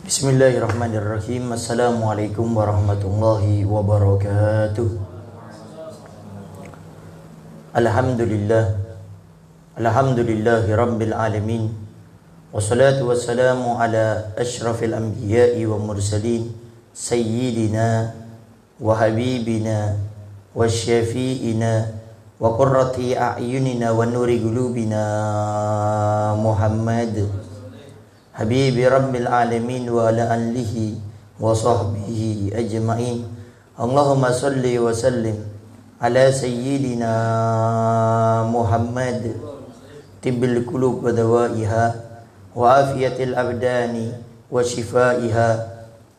Bismillahirrahmanirrahim. Assalamualaikum warahmatullahi wabarakatuh. Alhamdulillahi rabbil alamin. Wassalatu wassalamu ala ashrafil anbiya'i wa mursalin sayyidina wa habibina wa syafi'ina wa qurrati a'yunina wa nuri qulubina Muhammad Habibi Rabbil Alamin wa ala alihi wa sahbihi ajma'in. Allahumma salli wa sallim ala sayyidina Muhammad tibbil qulub wa dawaiha wa afiyatil abdani wa shifaiha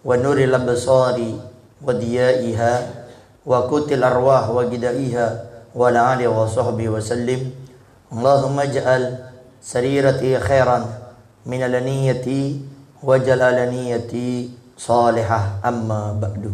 wa nuril absari wa diyaiha wa kutil arwah wa gidaiha wa ala alihi wa sahbihi wa sallim. Allahumma ja'al sarirati khairan min alaniyati wa jalalaniyati salihah, amma ba'du.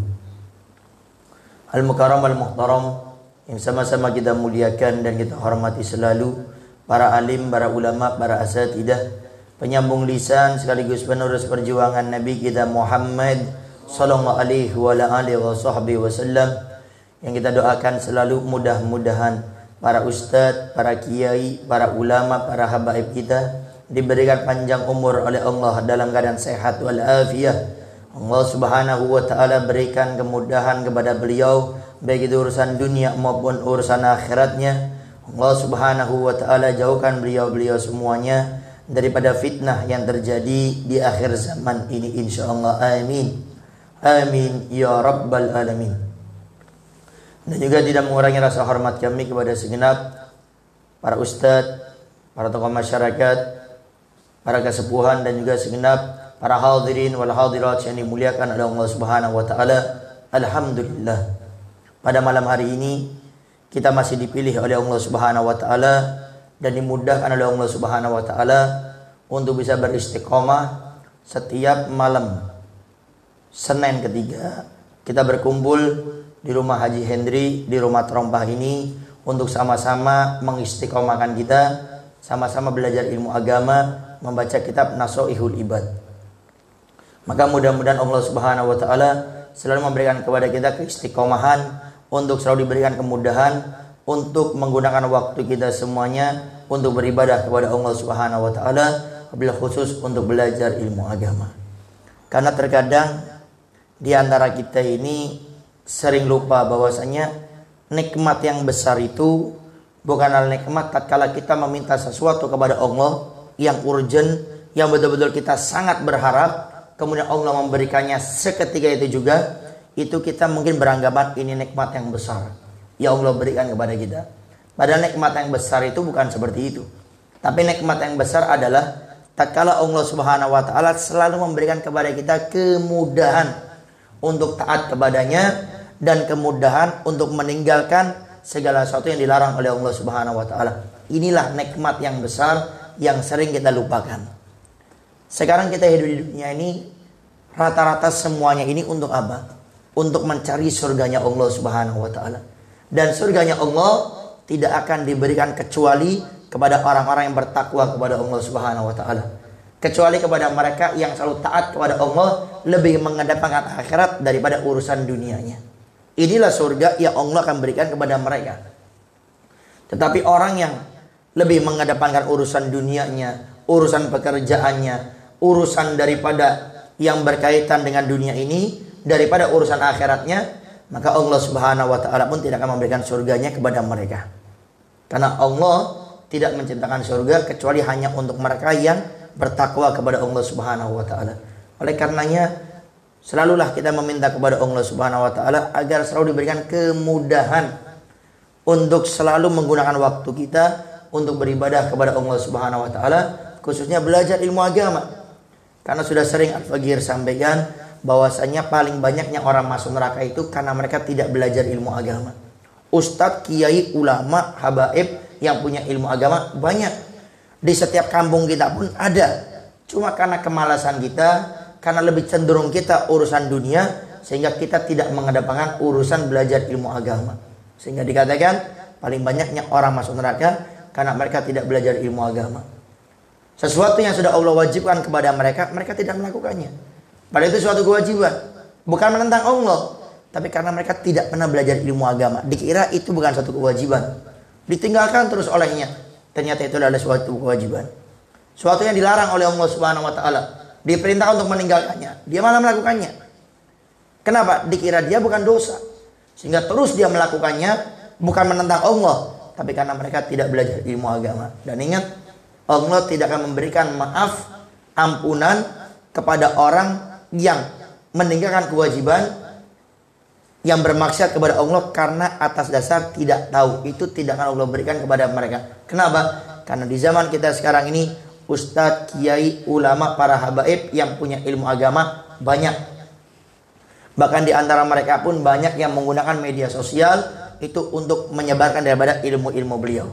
Al-mukarram al-muhtaram yang sama-sama kita muliakan dan kita hormati selalu, para alim, para ulama, para asatidah, penyambung lisan sekaligus penerus perjuangan Nabi kita Muhammad sallallahu alaihi wa alihi wasallam, yang kita doakan selalu mudah-mudahan para ustadz, para kiai, para ulama, para habaib kita diberikan panjang umur oleh Allah dalam keadaan sehat wal afiyah. Allah Subhanahu wa taala berikan kemudahan kepada beliau baik itu urusan dunia maupun urusan akhiratnya. Allah Subhanahu wa taala jauhkan beliau semuanya daripada fitnah yang terjadi di akhir zaman ini insyaallah. Amin. Amin ya rabbal alamin. Dan juga tidak mengurangi rasa hormat kami kepada segenap para ustadz, para tokoh masyarakat, para kesepuhan, dan juga segenap para hadirin wal hadirat yang dimuliakan oleh Allah Subhanahu wa taala. Alhamdulillah, pada malam hari ini kita masih dipilih oleh Allah Subhanahu wa taala dan dimudahkan oleh Allah Subhanahu wa taala untuk bisa beristiqomah setiap malam Senin ketiga kita berkumpul di rumah Haji Hendri, di rumah Terompah ini untuk sama-sama mengistiqomahkan kita, sama-sama belajar ilmu agama, membaca kitab Nasoihul Ibad. Maka mudah-mudahan Allah Subhanahu wa taala selalu memberikan kepada kita keistiqomahan, untuk selalu diberikan kemudahan untuk menggunakan waktu kita semuanya untuk beribadah kepada Allah Subhanahu wa taala, wabil khusus untuk belajar ilmu agama. Karena terkadang di antara kita ini sering lupa bahwasanya nikmat yang besar itu bukanlah nikmat tatkala kita meminta sesuatu kepada Allah yang urgent, yang betul-betul kita sangat berharap, kemudian Allah memberikannya seketika itu juga, itu kita mungkin beranggapan ini nikmat yang besar yang Allah berikan kepada kita. Padahal nikmat yang besar itu bukan seperti itu. Tapi nikmat yang besar adalah tatkala Allah Subhanahu wa taala selalu memberikan kepada kita kemudahan untuk taat kepadanya dan kemudahan untuk meninggalkan segala sesuatu yang dilarang oleh Allah Subhanahu wa taala. Inilah nikmat yang besar yang sering kita lupakan. Sekarang kita hidup di dunia ini, rata-rata semuanya ini untuk apa? Untuk mencari surganya Allah Subhanahu wa taala. Dan surganya Allah tidak akan diberikan kecuali kepada orang-orang yang bertakwa kepada Allah Subhanahu wa taala. Kecuali kepada mereka yang selalu taat kepada Allah, lebih mengedepankan akhirat daripada urusan dunianya. Inilah surga yang Allah akan berikan kepada mereka. Tetapi orang yang lebih mengedepankan urusan dunianya, urusan pekerjaannya, urusan daripada yang berkaitan dengan dunia ini daripada urusan akhiratnya, maka Allah Subhanahu wa taala pun tidak akan memberikan surganya kepada mereka. Karena Allah tidak menciptakan surga kecuali hanya untuk mereka yang bertakwa kepada Allah Subhanahu wa taala. Oleh karenanya selalulah kita meminta kepada Allah Subhanahu wa taala agar selalu diberikan kemudahan untuk selalu menggunakan waktu kita untuk beribadah kepada Allah Subhanahu wa taala, khususnya belajar ilmu agama. Karena sudah sering Al-Fagir sampaikan bahwasanya paling banyaknya orang masuk neraka itu karena mereka tidak belajar ilmu agama. Ustadz, kiai, ulama, habaib yang punya ilmu agama banyak. Di setiap kampung kita pun ada. Cuma karena kemalasan kita, karena lebih cenderung kita urusan dunia, sehingga kita tidak mengedepankan urusan belajar ilmu agama. Sehingga dikatakan paling banyaknya orang masuk neraka karena mereka tidak belajar ilmu agama. Sesuatu yang sudah Allah wajibkan kepada mereka, mereka tidak melakukannya. Padahal itu suatu kewajiban. Bukan menentang Allah, tapi karena mereka tidak pernah belajar ilmu agama, dikira itu bukan suatu kewajiban, ditinggalkan terus olehnya. Ternyata itu adalah suatu kewajiban, suatu yang dilarang oleh Allah Subhanahu wa taala. Diperintah untuk meninggalkannya, dia malah melakukannya. Kenapa? Dikira dia bukan dosa, sehingga terus dia melakukannya, bukan menentang Allah, tapi karena mereka tidak belajar ilmu agama. Dan ingat, Allah tidak akan memberikan maaf, ampunan kepada orang yang meninggalkan kewajiban, yang bermaksiat kepada Allah karena atas dasar tidak tahu. Itu tidak akan Allah berikan kepada mereka. Kenapa? Karena di zaman kita sekarang ini, ustadz, kiai, ulama, para habaib yang punya ilmu agama banyak. Bahkan di antara mereka pun banyak yang menggunakan media sosial itu untuk menyebarkan daripada ilmu-ilmu beliau.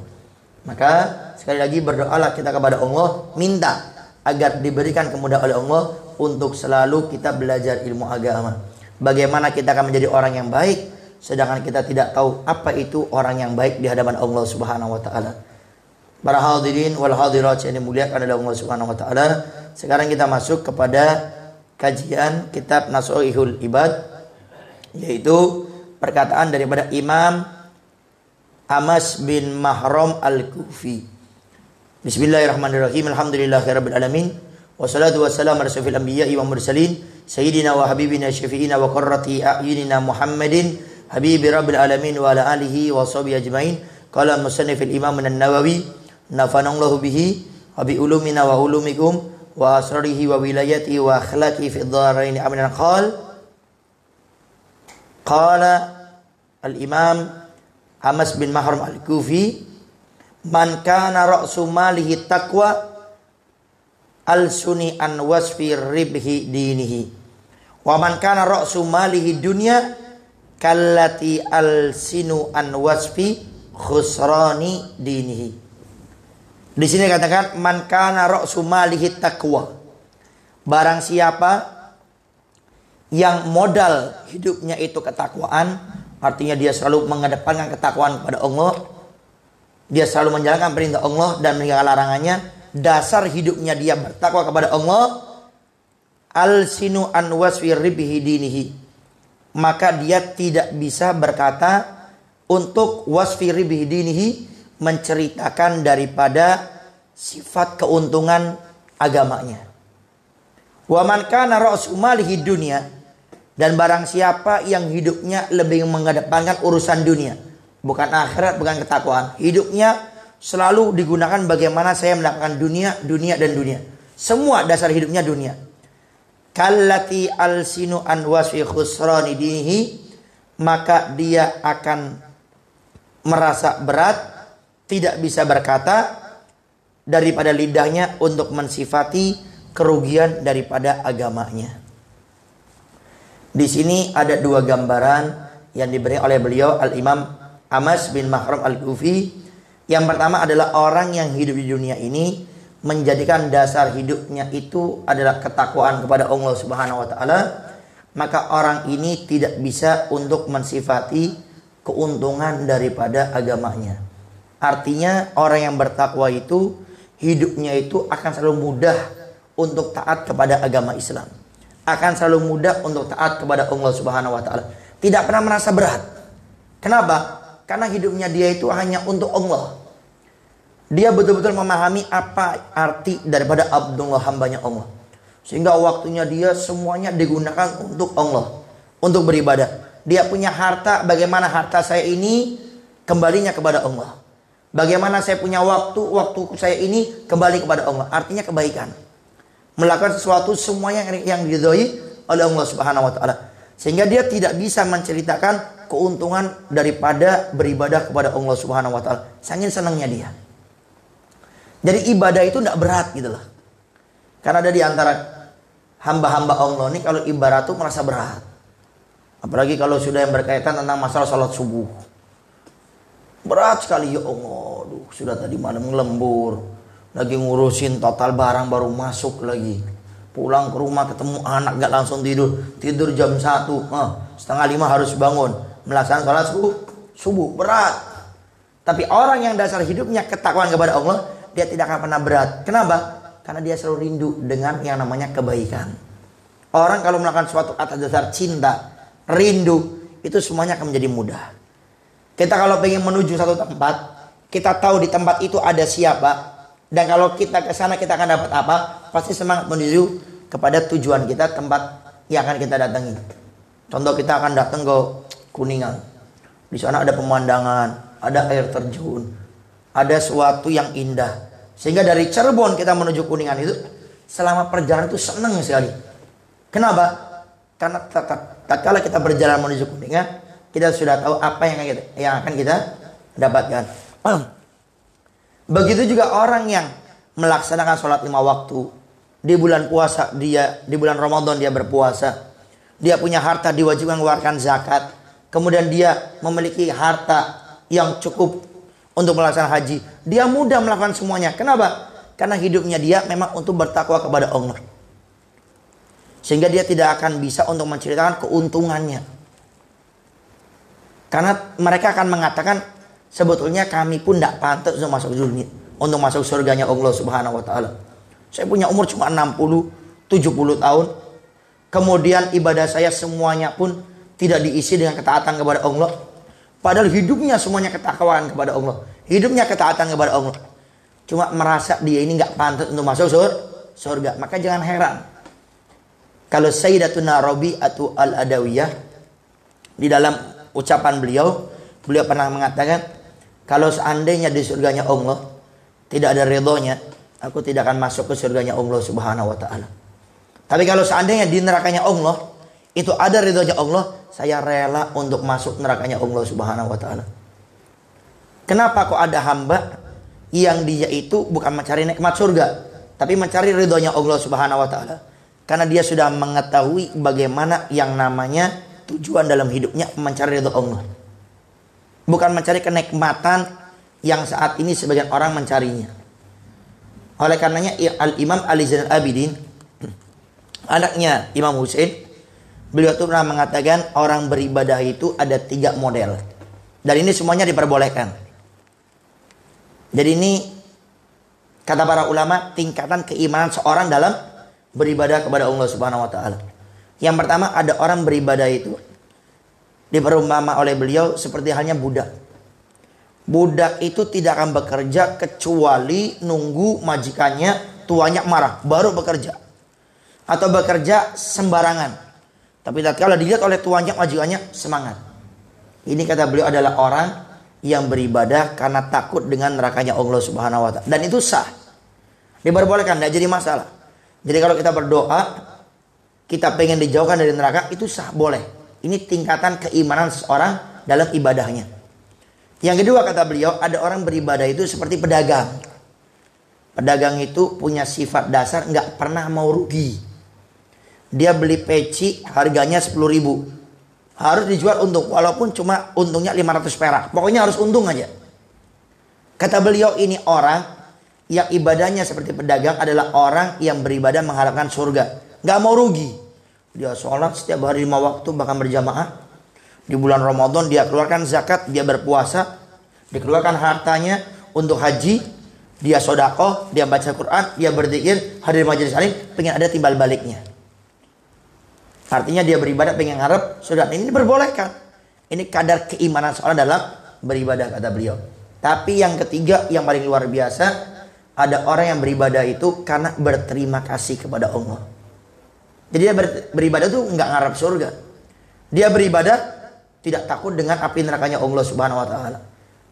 Maka sekali lagi berdoalah kita kepada Allah, minta agar diberikan kemudahan oleh Allah untuk selalu kita belajar ilmu agama. Bagaimana kita akan menjadi orang yang baik, sedangkan kita tidak tahu apa itu orang yang baik di hadapan Allah Subhanahu wa taala. Para hadirin wal hadirat yang dimuliakan oleh Allah Subhanahu wa taala, sekarang kita masuk kepada kajian kitab Nasuhul Ibad, yaitu perkataan daripada Imam Amas bin Mahram Al-Kufi. Bismillahirrahmanirrahim. Alhamdulillahirabbil alamin. Wassalatu wassalamu ala asyrafil anbiya'i wa mursalin sayyidina wa habibina syafi'ina wa qurrati a'yunina Muhammadin habibi rabbil alamin wa ala alihi wa sahbihi ajmain. Qala musannifil Imam An-Nawawi nafanallahu bihi wa bi ulumina wa ulumikum wa asrarihi wa wilayati wa akhlaqi fi dharain amin. Qala al-Imam Amas bin Mahram Al-Kufi, man kana ra'su malihi taqwa al-suni an wasfi ribhi dinihi wa man kana ra'su malihi dunya kallati al-sinu an wasfi khusrani dinihi. Di sini katakan man kana ra'su malihi taqwa, barang siapa yang modal hidupnya itu ketakwaan, artinya dia selalu mengedepankan ketakwaan kepada Allah, dia selalu menjalankan perintah Allah dan meninggalkan larangannya, dasar hidupnya dia bertakwa kepada Allah, al-sinu an wasfi ribhi dinihi, maka dia tidak bisa berkata untuk wasfi ribhi dinihi, menceritakan daripada sifat keuntungan agamanya. Wa man kana ra'su malihi dunya, dan barang siapa yang hidupnya lebih mengedepankan urusan dunia, bukan akhirat, bukan ketakwaan, hidupnya selalu digunakan bagaimana saya mendapatkan dunia, dunia dan dunia. Semua dasar hidupnya dunia. Kallati al-sinu an wasfi khusrani dinihi, maka dia akan merasa berat, tidak bisa berkata daripada lidahnya untuk mensifati kerugian daripada agamanya. Di sini ada dua gambaran yang diberi oleh beliau Al-Imam Amas bin Mahram Al-Kufi. Yang pertama adalah orang yang hidup di dunia ini menjadikan dasar hidupnya itu adalah ketakwaan kepada Allah Subhanahu wa taala, maka orang ini tidak bisa untuk mensifati keuntungan daripada agamanya. Artinya orang yang bertakwa itu hidupnya itu akan selalu mudah untuk taat kepada agama Islam, akan selalu mudah untuk taat kepada Allah Subhanahu wa taala, tidak pernah merasa berat. Kenapa? Karena hidupnya dia itu hanya untuk Allah. Dia betul-betul memahami apa arti daripada Abdullah, hambanya Allah, sehingga waktunya dia semuanya digunakan untuk Allah, untuk beribadah. Dia punya harta, bagaimana harta saya ini kembalinya kepada Allah. Bagaimana saya punya waktu saya ini kembali kepada Allah. Artinya kebaikan. Melakukan sesuatu semuanya yang diridhoi oleh Allah Subhanahu wa taala. Sehingga dia tidak bisa menceritakan keuntungan daripada beribadah kepada Allah Subhanahu wa taala. Saking senangnya dia. Jadi ibadah itu tidak berat gitu loh. Karena ada di antara hamba-hamba Allah ini kalau ibadah itu merasa berat. Apalagi kalau sudah yang berkaitan tentang masalah salat subuh. Berat sekali, ya Allah. Aduh, sudah tadi malam lembur, lagi ngurusin total barang baru masuk lagi. Pulang ke rumah ketemu anak gak langsung tidur. Tidur jam 1, 4:30 harus bangun melaksanakan salat subuh. Berat. Tapi orang yang dasar hidupnya ketakwaan kepada Allah, dia tidak akan pernah berat. Kenapa? Karena dia selalu rindu dengan yang namanya kebaikan. Orang kalau melakukan suatu atas dasar cinta, rindu, itu semuanya akan menjadi mudah. Kita kalau ingin menuju satu tempat, kita tahu di tempat itu ada siapa, dan kalau kita ke sana kita akan dapat apa, pasti semangat menuju kepada tujuan kita, tempat yang akan kita datangi. Contoh, kita akan datang ke Kuningan. Di sana ada pemandangan, ada air terjun, ada sesuatu yang indah. Sehingga dari Cirebon kita menuju Kuningan itu, selama perjalanan itu senang sekali. Kenapa? Karena tatkala kita berjalan menuju Kuningan, kita sudah tahu apa yang akan kita dapatkan. Begitu juga orang yang melaksanakan sholat 5 waktu. Di bulan puasa di bulan Ramadan dia berpuasa. Dia punya harta, diwajibkan mengeluarkan zakat. Kemudian dia memiliki harta yang cukup untuk melaksanakan haji. Dia mudah melakukan semuanya. Kenapa? Karena hidupnya dia memang untuk bertakwa kepada Allah. Sehingga dia tidak akan bisa untuk menceritakan keuntungannya. Karena mereka akan mengatakan, sebetulnya kami pun tidak pantas untuk masuk dunia, untuk masuk surganya Allah Subhanahu wa taala. Saya punya umur cuma 60, 70 tahun. Kemudian ibadah saya semuanya pun tidak diisi dengan ketaatan kepada Allah. Padahal hidupnya semuanya ketakwaan kepada Allah. Hidupnya ketaatan kepada Allah. Cuma merasa dia ini nggak pantas untuk masuk surga. Maka jangan heran kalau Sayyidatuna Rabi'atu al-Adawiyah, di dalam ucapan beliau pernah mengatakan, kalau seandainya di surganya Allah tidak ada ridhonya, aku tidak akan masuk ke surganya Allah Subhanahu wa taala. Tapi kalau seandainya di nerakanya Allah itu ada ridhonya Allah, saya rela untuk masuk nerakanya Allah Subhanahu wa taala. Kenapa kok ada hamba yang dia itu bukan mencari nikmat surga, tapi mencari ridhonya Allah Subhanahu wa taala? Karena dia sudah mengetahui bagaimana yang namanya tujuan dalam hidupnya, mencari ridho Allah. Bukan mencari kenikmatan yang saat ini sebagian orang mencarinya. Oleh karenanya Al-Imam Ali Zainal Abidin, anaknya Imam Hussein, beliau tuh pernah mengatakan orang beribadah itu ada 3 model. Dan ini semuanya diperbolehkan. Jadi ini kata para ulama tingkatan keimanan seorang dalam beribadah kepada Allah Subhanahu wa taala. Yang pertama, ada orang beribadah itu diperumpama oleh beliau seperti halnya budak. Budak itu tidak akan bekerja kecuali nunggu majikannya tuanya marah baru bekerja. Atau bekerja sembarangan. Tapi tatkala dilihat oleh tuannya, majikannya, semangat. Ini kata beliau adalah orang yang beribadah karena takut dengan nerakanya Allah Subhanahu wa taala. Dan itu sah. Diperbolehkan, tidak jadi masalah. Jadi kalau kita berdoa, kita pengen dijauhkan dari neraka, itu sah, boleh. Ini tingkatan keimanan seseorang dalam ibadahnya. Yang kedua kata beliau, ada orang beribadah itu seperti pedagang. Pedagang itu punya sifat dasar nggak pernah mau rugi. Dia beli peci harganya 10.000, harus dijual untung, walaupun cuma untungnya 500 perak. Pokoknya harus untung aja. Kata beliau, ini orang yang ibadahnya seperti pedagang adalah orang yang beribadah mengharapkan surga. Nggak mau rugi. Dia sholat setiap hari 5 waktu, bahkan berjamaah. Di bulan Ramadan dia keluarkan zakat, dia berpuasa, dikeluarkan hartanya untuk haji, dia sedekah, dia baca Quran, dia berzikir, hadir majelis alim, pengen ada timbal baliknya. Artinya dia beribadah pengen ngarep surga. Ini diperbolehkan. Ini kadar keimanan seorang dalam beribadah kata beliau. Tapi yang ketiga yang paling luar biasa, ada orang yang beribadah itu karena berterima kasih kepada Allah. Jadi dia beribadah itu nggak ngarep surga. Dia beribadah tidak takut dengan api nerakanya Allah Subhanahu wa taala.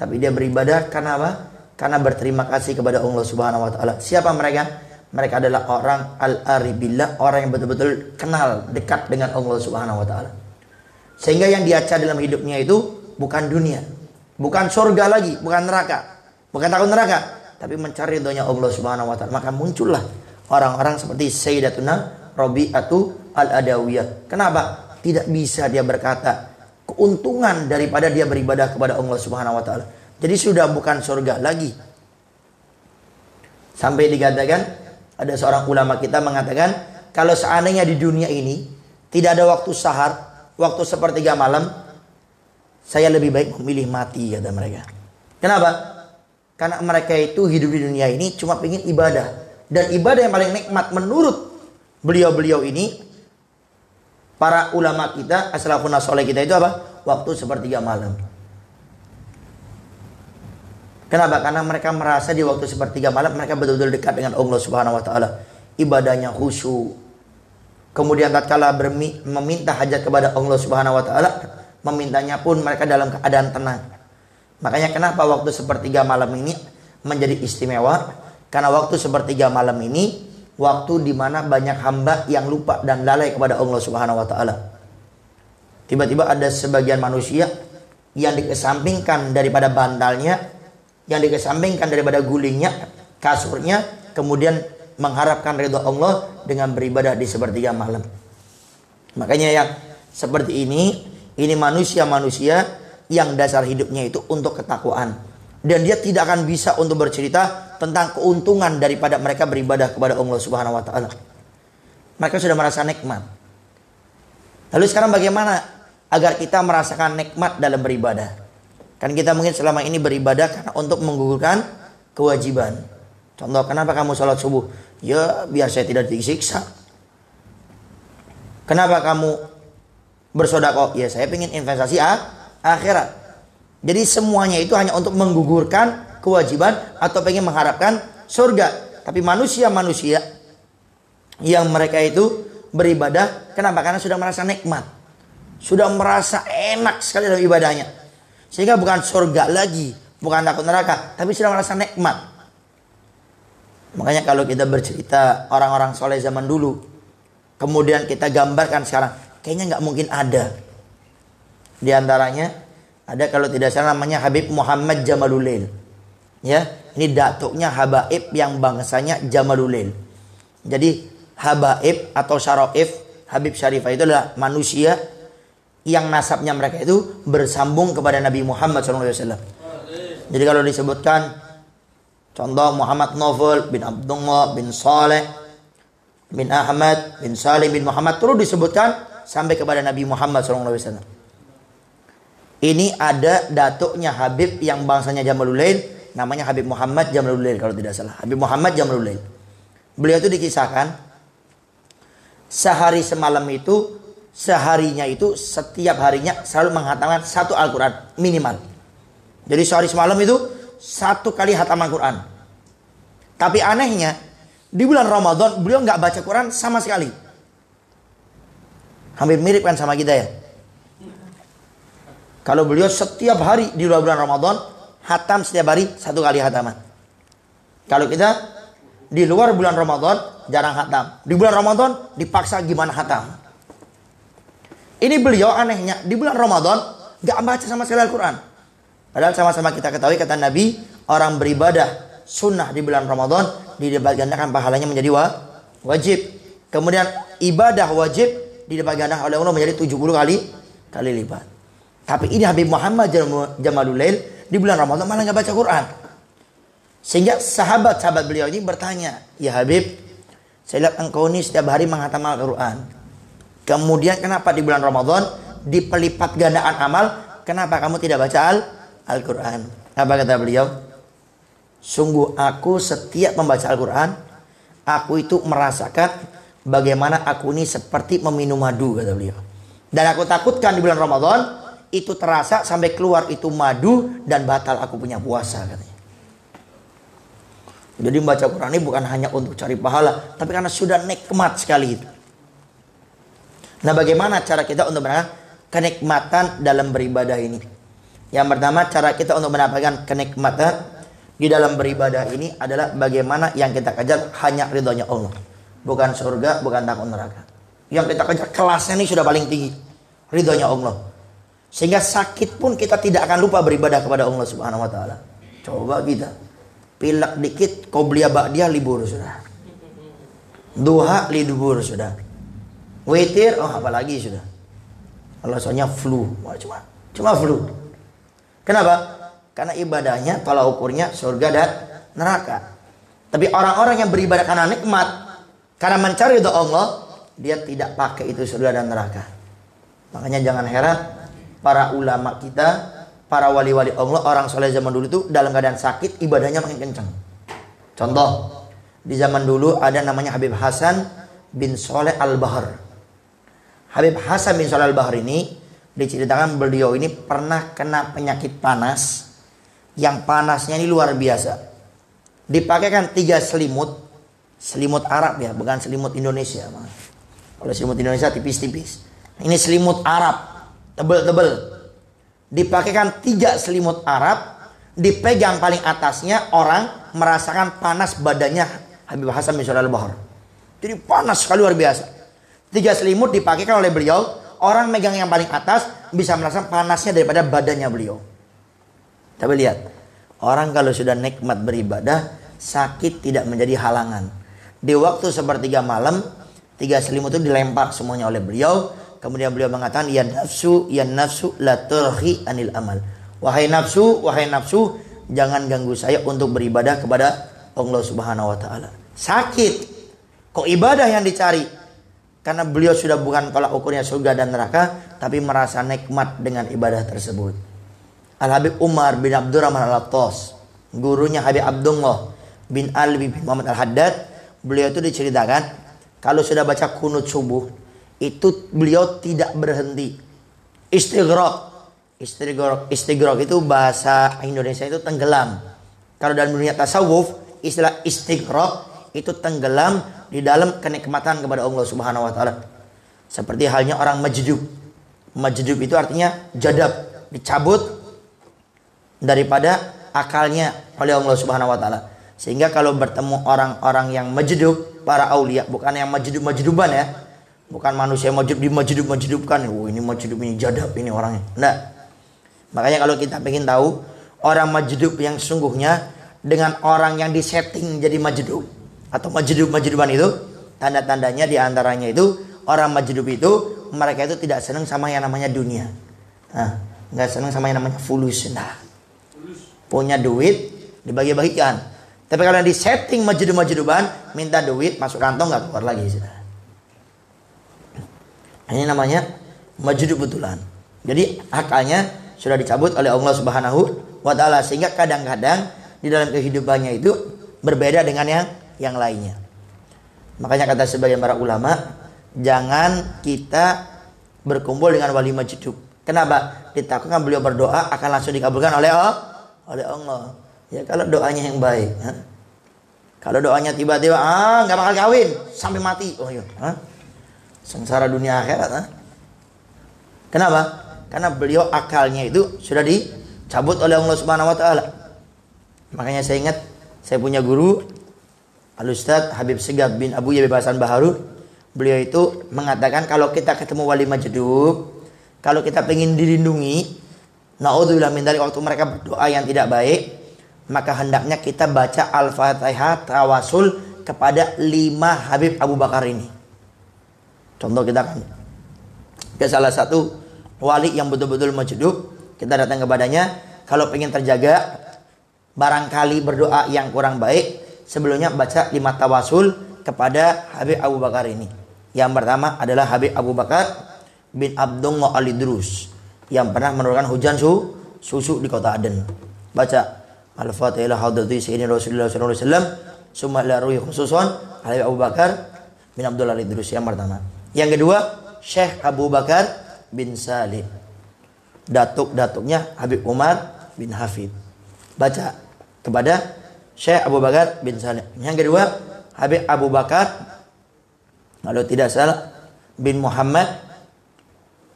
Tapi dia beribadah karena apa? Karena berterima kasih kepada Allah Subhanahu wa taala. Siapa mereka? Mereka adalah orang al-arif billah, orang yang betul-betul kenal dekat dengan Allah Subhanahu wa taala. Sehingga yang dia cari dalam hidupnya itu bukan dunia, bukan surga lagi, bukan neraka, bukan takut neraka, tapi mencari ridhonya Allah Subhanahu wa taala. Maka muncullah orang-orang seperti Sayyidatuna Rabi'atu al-Adawiyah. Kenapa? Tidak bisa dia berkata keuntungan daripada dia beribadah kepada Allah Subhanahu wa taala. Jadi sudah bukan surga lagi. Sampai dikatakan, ada seorang ulama kita mengatakan, kalau seandainya di dunia ini tidak ada waktu sahar, waktu sepertiga malam, saya lebih baik memilih mati, kata mereka. Kenapa? Karena mereka itu hidup di dunia ini cuma pengen ibadah. Dan ibadah yang paling nikmat menurut beliau-beliau ini para ulama kita, as-salafun saleh kita itu apa? Waktu sepertiga malam. Kenapa? Karena mereka merasa di waktu sepertiga malam mereka betul-betul dekat dengan Allah Subhanahu wa taala. Ibadahnya khusyuk. Kemudian tatkala meminta hajat kepada Allah Subhanahu wa taala, memintanya pun mereka dalam keadaan tenang. Makanya kenapa waktu sepertiga malam ini menjadi istimewa? Karena waktu sepertiga malam ini waktu di mana banyak hamba yang lupa dan lalai kepada Allah Subhanahu wa taala. Tiba-tiba ada sebagian manusia yang dikesampingkan daripada bantalnya, yang dikesampingkan daripada gulingnya, kasurnya, kemudian mengharapkan ridha Allah dengan beribadah di sepertiga malam. Makanya yang seperti ini manusia-manusia yang dasar hidupnya itu untuk ketakwaan. Dan dia tidak akan bisa untuk bercerita tentang keuntungan daripada mereka beribadah kepada Allah Subhanahu wa taala. Mereka sudah merasa nikmat. Lalu sekarang bagaimana agar kita merasakan nikmat dalam beribadah? Kan kita mungkin selama ini beribadah karena untuk menggugurkan kewajiban. Contoh, kenapa kamu sholat subuh? Ya biar saya tidak disiksa. Kenapa kamu bersedekah? Ya saya ingin investasi akhirat. Jadi semuanya itu hanya untuk menggugurkan kewajiban atau pengen mengharapkan surga. Tapi manusia-manusia yang mereka itu beribadah, kenapa? Karena sudah merasa nikmat, sudah merasa enak sekali dalam ibadahnya, sehingga bukan surga lagi, bukan takut neraka, tapi sudah merasa nikmat. Makanya kalau kita bercerita orang-orang soleh zaman dulu, kemudian kita gambarkan sekarang, kayaknya nggak mungkin ada. Di antaranya ada, kalau tidak salah namanya Habib Muhammad Jamalulail. Ya, ini datuknya habaib yang bangsanya Jamalulail. Jadi habaib atau syaraif, Habib Syarifah itu adalah manusia yang nasabnya mereka itu bersambung kepada Nabi Muhammad SAW. Jadi kalau disebutkan contoh Muhammad Novel bin Abdullah bin Saleh bin Ahmad bin Salim bin Muhammad, terus disebutkan sampai kepada Nabi Muhammad SAW. Ini ada datuknya Habib yang bangsanya Jamalulail, namanya Habib Muhammad Jamalulail kalau tidak salah. Habib Muhammad Jamalulail. Beliau itu dikisahkan sehari semalam itu, seharinya itu setiap harinya selalu menghatamkan satu Al-Quran minimal. Jadi sehari semalam itu satu kali hatam Al-Quran. Tapi anehnya di bulan Ramadan beliau nggak baca Quran sama sekali. Hampir mirip kan sama kita ya. Kalau beliau setiap hari di bulan Ramadan hatam setiap hari satu kali hataman. Kalau kita di luar bulan Ramadan jarang hatam. Di bulan Ramadan dipaksa gimana hatam. Ini beliau anehnya di bulan Ramadan gak baca sama sekali Al-Quran. Padahal sama-sama kita ketahui kata Nabi, orang beribadah sunnah di bulan Ramadan dilipat gandakan pahalanya menjadi wajib. Kemudian ibadah wajib dilipat gandakan oleh Allah menjadi 70 kali lipat. Tapi ini Habib Muhammad Jamalulail di bulan Ramadan malah gak baca Quran. Sehingga sahabat-sahabat beliau ini bertanya, ya Habib, saya lihat engkau ini setiap hari menghatam Al-Quran. Kemudian kenapa di bulan Ramadan di pelipat gandaan amal, kenapa kamu tidak baca Al-Quran? Apa kata beliau? Sungguh aku setiap membaca Al-Quran, aku itu merasakan bagaimana aku ini seperti meminum madu, kata beliau. Dan aku takutkan di bulan Ramadan itu terasa sampai keluar itu madu dan batal aku punya puasa, katanya. Jadi membaca Quran ini bukan hanya untuk cari pahala, tapi karena sudah nikmat sekali itu. Nah, bagaimana cara kita untuk mendapatkan kenikmatan dalam beribadah ini? Yang pertama, cara kita untuk mendapatkan kenikmatan di dalam beribadah ini adalah bagaimana yang kita kejar hanya ridhonya Allah, bukan surga, bukan takut neraka. Yang kita kejar kelasnya ini sudah paling tinggi, ridhonya Allah. Sehingga sakit pun kita tidak akan lupa beribadah kepada Allah Subhanahu wa taala. Coba kita pilek dikit, qobliyah ba'diyah libur sudah. Duha libur sudah. Witir, oh apalagi sudah. Alasannya flu, cuma flu. Kenapa? Karena ibadahnya tolak ukurnya surga dan neraka. Tapi orang-orang yang beribadah karena nikmat, karena mencari ridha Allah, dia tidak pakai itu surga dan neraka. Makanya jangan heran para ulama kita, para wali-wali Allah, orang soleh zaman dulu itu dalam keadaan sakit ibadahnya makin kencang. Contoh, di zaman dulu ada namanya Habib Hasan bin Soleh Al-Bahar. Habib Hasan bin Shalih Al-Bahri ini diceritakan beliau ini pernah kena penyakit panas, yang panasnya ini luar biasa. Dipakaikan 3 selimut Arab ya, bukan selimut Indonesia. Kalau selimut Indonesia tipis-tipis, ini selimut Arab, tebel-tebel. Dipakaikan 3 selimut Arab, dipegang paling atasnya, orang merasakan panas badannya Habib Hasan bin Shalih Al-Bahri. Jadi panas sekali, luar biasa. 3 selimut dipakaikan oleh beliau, orang megang yang paling atas bisa merasakan panasnya daripada badannya beliau. Tapi lihat, orang kalau sudah nikmat beribadah, sakit tidak menjadi halangan. Di waktu sepertiga malam, 3 selimut itu dilempar semuanya oleh beliau. Kemudian beliau mengatakan, ya nafsu la turhi anil amal. Wahai nafsu, jangan ganggu saya untuk beribadah kepada Allah Subhanahu wa taala. Sakit, kok ibadah yang dicari? Karena beliau sudah bukan tolak ukurnya surga dan neraka, tapi merasa nikmat dengan ibadah tersebut. Al-Habib Umar bin Abdurrahman Al-Attas, gurunya Habib Abdullah bin Ali bin Muhammad Al-Haddad, beliau itu diceritakan kalau sudah baca kunut subuh itu beliau tidak berhenti. Istighraq itu bahasa Indonesia itu tenggelam. Kalau dalam dunia tasawuf istilah istighraq itu tenggelam di dalam kenikmatan kepada Allah Subhanahu wa taala. Seperti halnya orang majdub. Majdub itu artinya jadab, dicabut daripada akalnya oleh Allah Subhanahu wa taala. Sehingga kalau bertemu orang-orang yang majdub, para aulia, bukan yang majdub-majduban ya. Bukan manusia majdub-majdubkan. Oh, ini majdub, ini jadab, ini orangnya. Enggak. Makanya kalau kita pengen tahu orang majdub yang sungguhnya dengan orang yang disetting jadi majdub atau majdub-majduban itu, tanda-tandanya diantaranya itu orang majdub itu mereka itu tidak senang sama yang namanya dunia. Nah, nggak senang sama yang namanya fulus. Nah, punya duit dibagi-bagikan. Tapi kalau yang disetting majdub-majduban, minta duit masuk kantong nggak keluar lagi. Ini namanya majdub betulan. Jadi akalnya sudah dicabut oleh Allah Subhanahu wa taala, sehingga kadang-kadang di dalam kehidupannya itu berbeda dengan yang lainnya. Makanya kata sebagian para ulama, jangan kita berkumpul dengan wali majdub. Kenapa? Ditakutkan beliau berdoa akan langsung dikabulkan oleh Allah. Ya kalau doanya yang baik. Kalau doanya tiba-tiba nggak bakal kawin sampai mati. Oh iya. Sengsara dunia akhirat. Kenapa? Karena beliau akalnya itu sudah dicabut oleh Allah Subhanahu wa taala. Makanya saya ingat, saya punya guru Al-Ustaz Habib Segaf bin Abu Habib Hasan Baharun. Beliau itu mengatakan kalau kita ketemu wali majdub, kalau kita pengen dilindungi, naudzubillah min dzalik, waktu mereka berdoa yang tidak baik, maka hendaknya kita baca Al-Fatihah tawasul kepada 5 Habib Abu Bakar ini. Contoh kita kan ke salah satu wali yang betul-betul majdub, kita datang kepadanya, kalau pengen terjaga barangkali berdoa yang kurang baik, sebelumnya baca 5 tawasul kepada Habib Abu Bakar ini. Yang pertama adalah Habib Abu Bakar bin Abdullah Al-Idrus yang pernah menurunkan hujan susu di kota Aden. Baca Al-Fatihah hadrati sayyidina Rasulullah sallallahu alaihi wasallam, summa la ruhi khususan Habib Abu Bakar bin Abdullah Al-Idrus, yang pertama. Yang kedua, Syekh Abu Bakar bin Salim, datuk-datuknya Habib Umar bin Hafid. Baca kepada Syekh Abu Bakar bin Salim. Yang kedua, Habib Abu Bakar, kalau tidak salah, bin Muhammad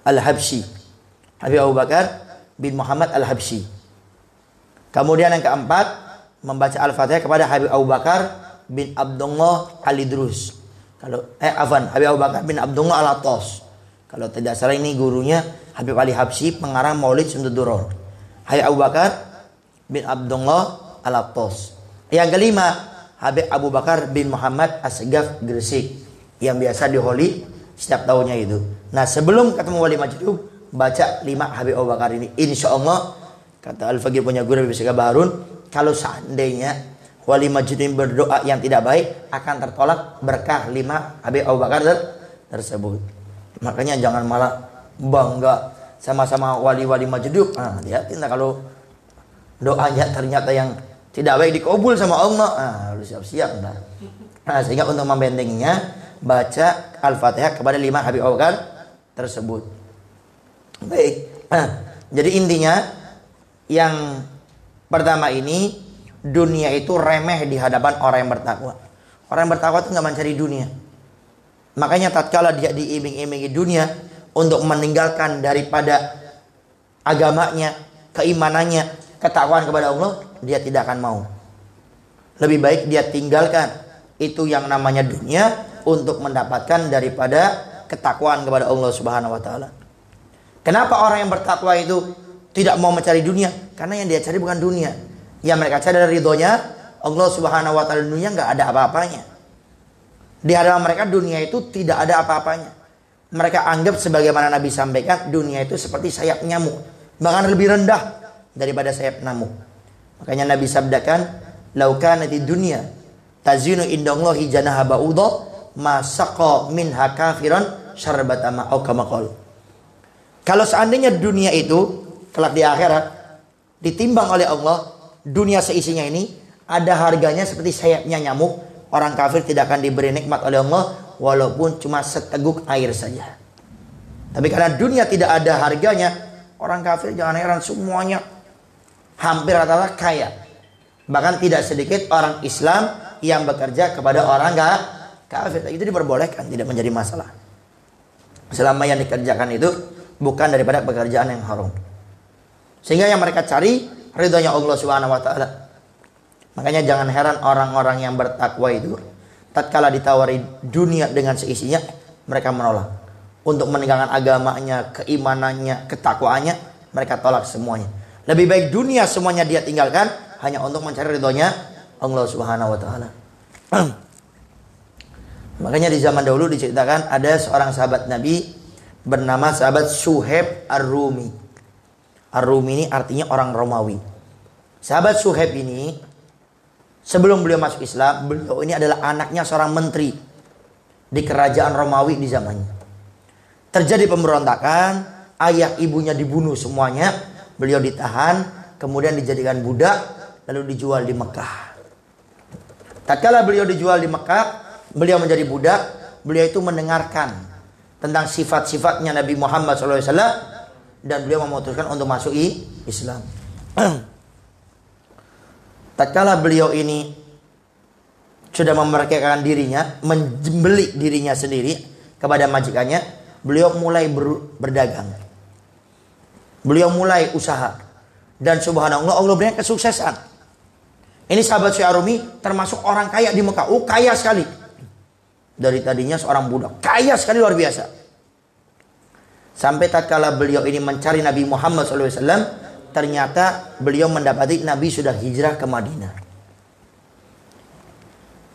Al-Habsyi. Habib Abu Bakar bin Muhammad Al-Habsyi. Kemudian yang keempat, membaca Al-Fatihah kepada Habib Abu Bakar bin Abdullah Al-Idrus. Habib Abu Bakar bin Abdullah Al-Attas. Kalau tidak salah ini gurunya Habib Ali Habsyi, pengarang Maulid Sumdud Duror. Habib Abu Bakar bin Abdullah Al-Attas. Yang kelima, Habib Abu Bakar bin Muhammad Asgaf Gresik, yang biasa diholi setiap tahunnya itu. Nah, sebelum ketemu wali majdub, baca 5 Habib Abu Bakar ini. Insya Allah, kata Al-Faqih punya guru Habib Segaf Baharun, kalau seandainya wali majdub berdoa yang tidak baik, akan tertolak berkah 5 Habib Abu Bakar tersebut. Makanya jangan malah bangga sama-sama wali-wali majdub. Hati-hati kalau doanya ternyata yang tidak baik dikabul sama Allah. Harus siap-siap. Sehingga untuk membentenginya, baca Al-Fatihah kepada 5 Habib Abu Bakar tersebut. Baik. Jadi intinya yang pertama ini, dunia itu remeh di hadapan orang yang bertakwa. Orang yang bertakwa itu nggak mencari dunia. Makanya tatkala dia diiming-imingi dunia untuk meninggalkan daripada agamanya, keimanannya, ketakwaan kepada Allah, dia tidak akan mau. Lebih baik dia tinggalkan itu yang namanya dunia untuk mendapatkan daripada ketakwaan kepada Allah Subhanahu wa taala. Kenapa orang yang bertakwa itu tidak mau mencari dunia? Karena yang dia cari bukan dunia. Yang mereka cari dari ridhonya Allah Subhanahu wa taala. Dunia nggak ada apa-apanya. Di hadapan mereka dunia itu tidak ada apa-apanya. Mereka anggap sebagaimana Nabi sampaikan, dunia itu seperti sayap nyamuk, bahkan lebih rendah daripada sayap nyamuk. Makanya Nabi sabdakan, "Lau kanatid dunya tazinu indallahi janaha ba'udha ma saqa minha kafiran syarbata ma au kama qala." Kalau seandainya dunia itu kelak di akhirat ditimbang oleh Allah, dunia seisinya ini ada harganya seperti sayapnya nyamuk, orang kafir tidak akan diberi nikmat oleh Allah walaupun cuma seteguk air saja. Tapi karena dunia tidak ada harganya, orang kafir jangan heran semuanya hampir rata-rata kaya. Bahkan tidak sedikit orang Islam yang bekerja kepada orang kafir. Itu diperbolehkan, tidak menjadi masalah. Selama yang dikerjakan itu bukan daripada pekerjaan yang haram. Sehingga yang mereka cari ridhonya Allah Subhanahu wa taala. Makanya jangan heran orang-orang yang bertakwa itu tatkala ditawari dunia dengan seisinya, mereka menolak. Untuk meninggalkan agamanya, keimanannya, ketakwaannya, mereka tolak semuanya. Lebih baik dunia semuanya dia tinggalkan hanya untuk mencari ridhonya Allah Subhanahu wa taala. Makanya di zaman dahulu diceritakan ada seorang sahabat Nabi bernama sahabat Suhaib Ar-Rumi. Ar-Rumi ini artinya orang Romawi. Sahabat Suhaib ini sebelum beliau masuk Islam, beliau ini adalah anaknya seorang menteri di kerajaan Romawi di zamannya. Terjadi pemberontakan, ayah ibunya dibunuh semuanya, beliau ditahan, kemudian dijadikan budak, lalu dijual di Mekah. Tatkala beliau dijual di Mekah, beliau menjadi budak, beliau itu mendengarkan tentang sifat-sifatnya Nabi Muhammad SAW dan beliau memutuskan untuk masuk Islam. Tatkala beliau ini sudah memerdekakan dirinya, menjembeli dirinya sendiri kepada majikannya, beliau mulai berdagang. Beliau mulai usaha. Dan subhanallah Allah berikan kesuksesan. Ini sahabat Syarumi termasuk orang kaya di Mekah. Kaya sekali. Dari tadinya seorang budak, kaya sekali luar biasa. Sampai tatkala beliau ini mencari Nabi Muhammad SAW, ternyata beliau mendapati Nabi sudah hijrah ke Madinah.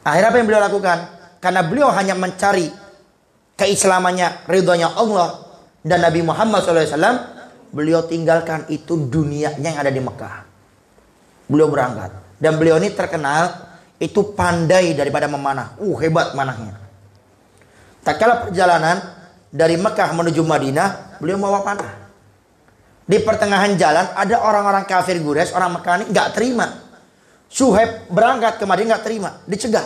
Akhirnya apa yang beliau lakukan? Karena beliau hanya mencari keislamannya, ridhonya Allah dan Nabi Muhammad SAW, beliau tinggalkan itu dunianya yang ada di Mekah. Beliau berangkat. Dan beliau ini terkenal itu pandai daripada memanah. Hebat manahnya. Tatkala perjalanan dari Mekah menuju Madinah, beliau membawa panah. Di pertengahan jalan ada orang-orang kafir Quraisy, orang Mekah ini nggak terima. Suhaib berangkat ke Madinah nggak terima, dicegat.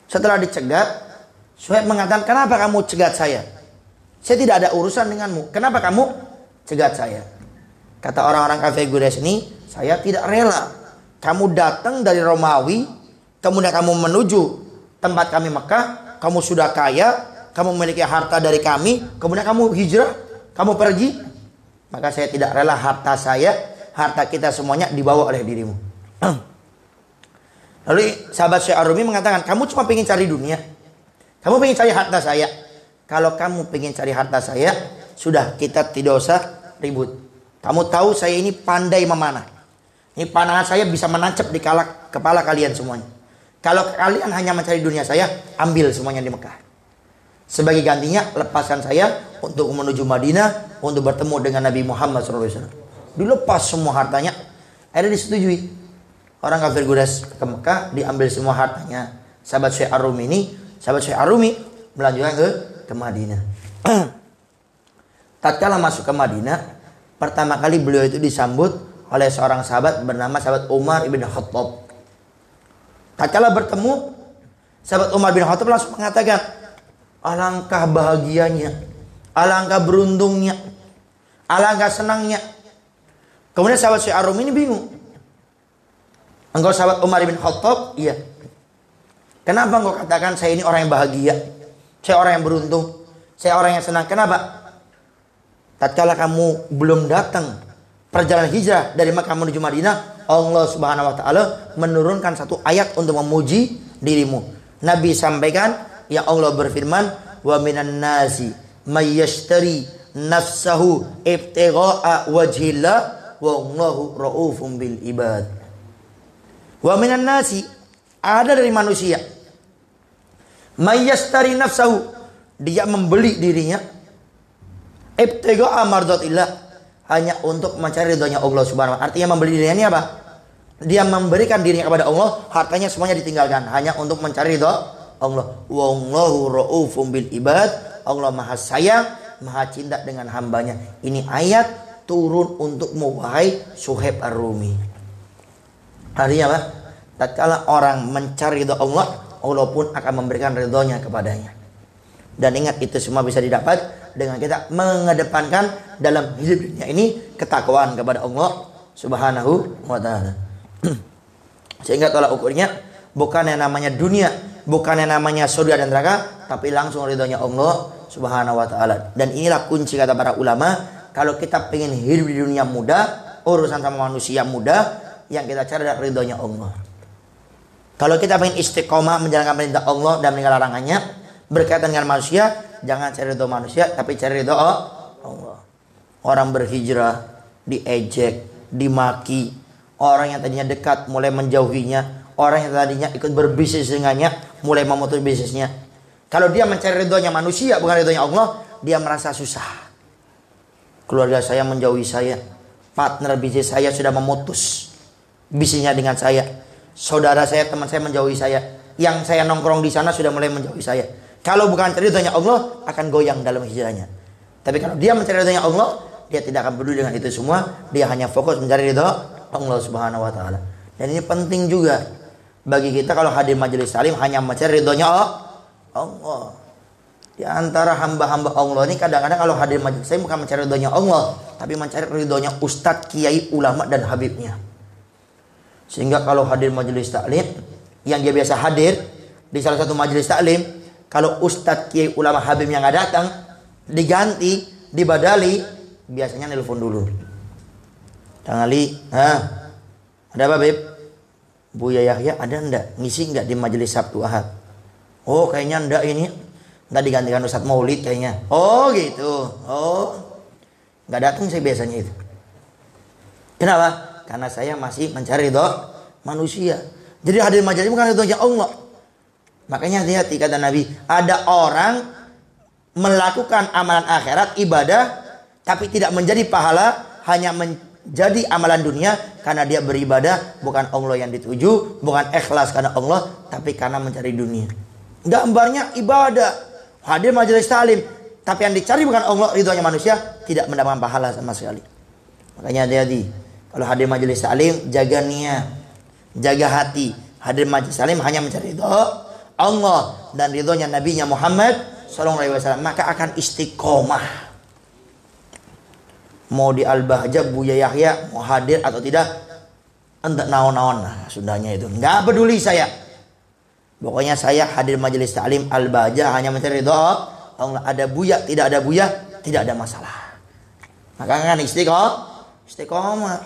Setelah dicegat, Suhaib mengatakan, "Kenapa kamu cegat saya? Saya tidak ada urusan denganmu. Kenapa kamu cegat saya?" Kata orang-orang kafir Quraisy ini, "Saya tidak rela. Kamu datang dari Romawi, kemudian kamu menuju tempat kami Mekah, kamu sudah kaya, kamu memiliki harta dari kami, kemudian kamu hijrah, kamu pergi. Maka saya tidak rela harta saya, harta kita semuanya dibawa oleh dirimu." Lalu sahabat Syekh Ar-Rumi mengatakan, "Kamu cuma pengen cari dunia. Kamu pengen cari harta saya. Kalau kamu pengen cari harta saya, sudah kita tidak usah ribut. Kamu tahu saya ini pandai memanah. Ini panah saya bisa menancap di kepala kalian semuanya. Kalau kalian hanya mencari dunia saya, ambil semuanya di Mekah. Sebagai gantinya, lepaskan saya untuk menuju Madinah, untuk bertemu dengan Nabi Muhammad SAW." Dilepas semua hartanya, akhirnya disetujui. Orang kafir Quraisy ke Mekah, diambil semua hartanya. Sahabat Syekh Ar-Rumi ini, sahabat Syekh Ar-Rumi melanjutkan ke Madinah. Tatkala masuk ke Madinah, pertama kali beliau itu disambut oleh seorang sahabat bernama sahabat Umar ibn Khattab. Tatkala bertemu, sahabat Umar bin Khattab langsung mengatakan, "Alangkah bahagianya Alangkah beruntungnya, alangkah senangnya. Kemudian sahabat Syekh Ar-Rumi ini bingung. Engkau sahabat Umar bin Khattab? Iya. Kenapa engkau katakan saya ini orang yang bahagia? Saya orang yang beruntung. Saya orang yang senang. Kenapa? Tatkala kamu belum datang perjalanan hijrah dari Makkah menuju Madinah, Allah Subhanahu wa taala menurunkan satu ayat untuk memuji dirimu. Nabi sampaikan, ya Allah berfirman, wa minan nasi may yashtari nafsahu ibtigha'a wajhillah wallahu raufum bil ibad. Wa minan nasi, ada dari manusia, may yashtari nafsahu, dia membeli dirinya, ibtigha'a mardatillah, hanya untuk mencari ridhonya Allah Subhanahu wa taala. Artinya membeli dirinya ini apa? Dia memberikan dirinya kepada Allah, hartanya semuanya ditinggalkan hanya untuk mencari ridho Allah. Wallahu raufum bil ibad. Allah Maha sayang, Maha cinta dengan hambanya. Ini ayat turun untukmu wahai Suhaib Ar-Rumi. Artinya apa? Tatkala orang mencari ridho Allah, Allah pun akan memberikan ridhonya kepadanya. Dan ingat, itu semua bisa didapat dengan kita mengedepankan dalam hidup dunia ini ketakwaan kepada Allah Subhanahu wa taala. Sehingga tolak ukurnya bukan yang namanya dunia, bukan yang namanya surga dan neraka, tapi langsung ridhonya Allah Subhanahu wa taala. Dan inilah kunci kata para ulama, kalau kita ingin hidup di dunia mudah, urusan sama manusia mudah, yang kita cari adalah ridhonya Allah. Kalau kita ingin istiqomah menjalankan perintah Allah dan meninggalkan larangannya, berkaitan dengan manusia, jangan cari ridho manusia, tapi cari ridho Allah. Orang berhijrah diejek, dimaki. Orang yang tadinya dekat mulai menjauhinya. Orang yang tadinya ikut berbisnis dengannya mulai memutus bisnisnya. Kalau dia mencari ridhonya manusia, bukan ridhonya Allah, dia merasa susah. Keluarga saya menjauhi saya, partner bisnis saya sudah memutus bisnisnya dengan saya, saudara saya, teman saya menjauhi saya, yang saya nongkrong di sana sudah mulai menjauhi saya. Kalau bukan cari ridhonya Allah, akan goyang dalam hijrahnya. Tapi kalau dia mencari ridhonya Allah, dia tidak akan peduli dengan itu semua. Dia hanya fokus mencari ridho Allah Subhanahu wa taala. Dan ini penting juga bagi kita kalau hadir majelis salim hanya mencari ridhonya Allah. Di antara hamba-hamba Allah ini kadang-kadang kalau hadir majelis salim bukan mencari ridhonya Allah, tapi mencari ridhonya ustadz, kiai, ulama dan habibnya. Sehingga kalau hadir majelis taklim, yang dia biasa hadir di salah satu majelis taklim, kalau ustadz, kiai, ulama, habib yang nggak datang, diganti, dibadali, biasanya nelpon dulu. Kang Ali, ada apa Beb? Buya Yahya ada enggak? Ngisi enggak di majelis Sabtu Ahad? Oh kayaknya enggak ini. Enggak digantikan Ustadz Maulid kayaknya. Oh gitu. Oh, enggak datang saya biasanya itu. Kenapa? Karena saya masih mencari ridho manusia. Jadi hadir majelis bukan ridhonya Allah. Makanya hati-hati kata Nabi. Ada orang melakukan amalan akhirat, ibadah, tapi tidak menjadi pahala, hanya menjadi amalan dunia karena dia beribadah bukan Allah yang dituju, bukan ikhlas karena Allah, tapi karena mencari dunia. Gambarnya ibadah, hadir majelis taklim, tapi yang dicari bukan Allah, ridhonya manusia, tidak mendapatkan pahala sama sekali. Makanya hati-hati kalau hadir majelis taklim, jaga niat, jaga hati. Hadir majelis taklim hanya mencari ridho Allah dan ridhonya Nabinya Muhammad SAW, maka akan istiqomah. Mau di Al-Bahjah Buya Yahya mau hadir atau tidak, enggak naon-naon lah Sundanya itu, enggak peduli saya. Pokoknya saya hadir majelis taklim Al-Bahjah hanya mencari ridho Allah. Ada Buya, tidak ada Buya, tidak ada masalah. Maka kan istiqomah.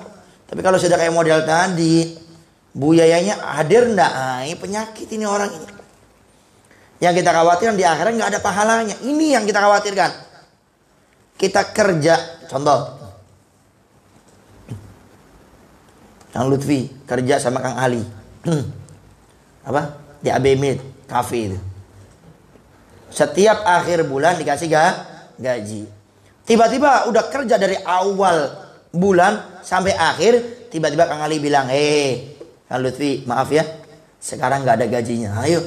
Tapi kalau sudah kayak model tadi, Buyayanya hadir enggak, ini penyakit ini orang ini. Yang kita khawatirkan di akhirat enggak ada pahalanya. Ini yang kita khawatirkan. Kita kerja, contoh Kang Lutfi kerja sama Kang Ali apa di AB Mid Cafe itu, setiap akhir bulan dikasih gaji. Tiba-tiba udah kerja dari awal bulan sampai akhir, tiba-tiba Kang Ali bilang, Kang Lutfi maaf ya, sekarang nggak ada gajinya, ayo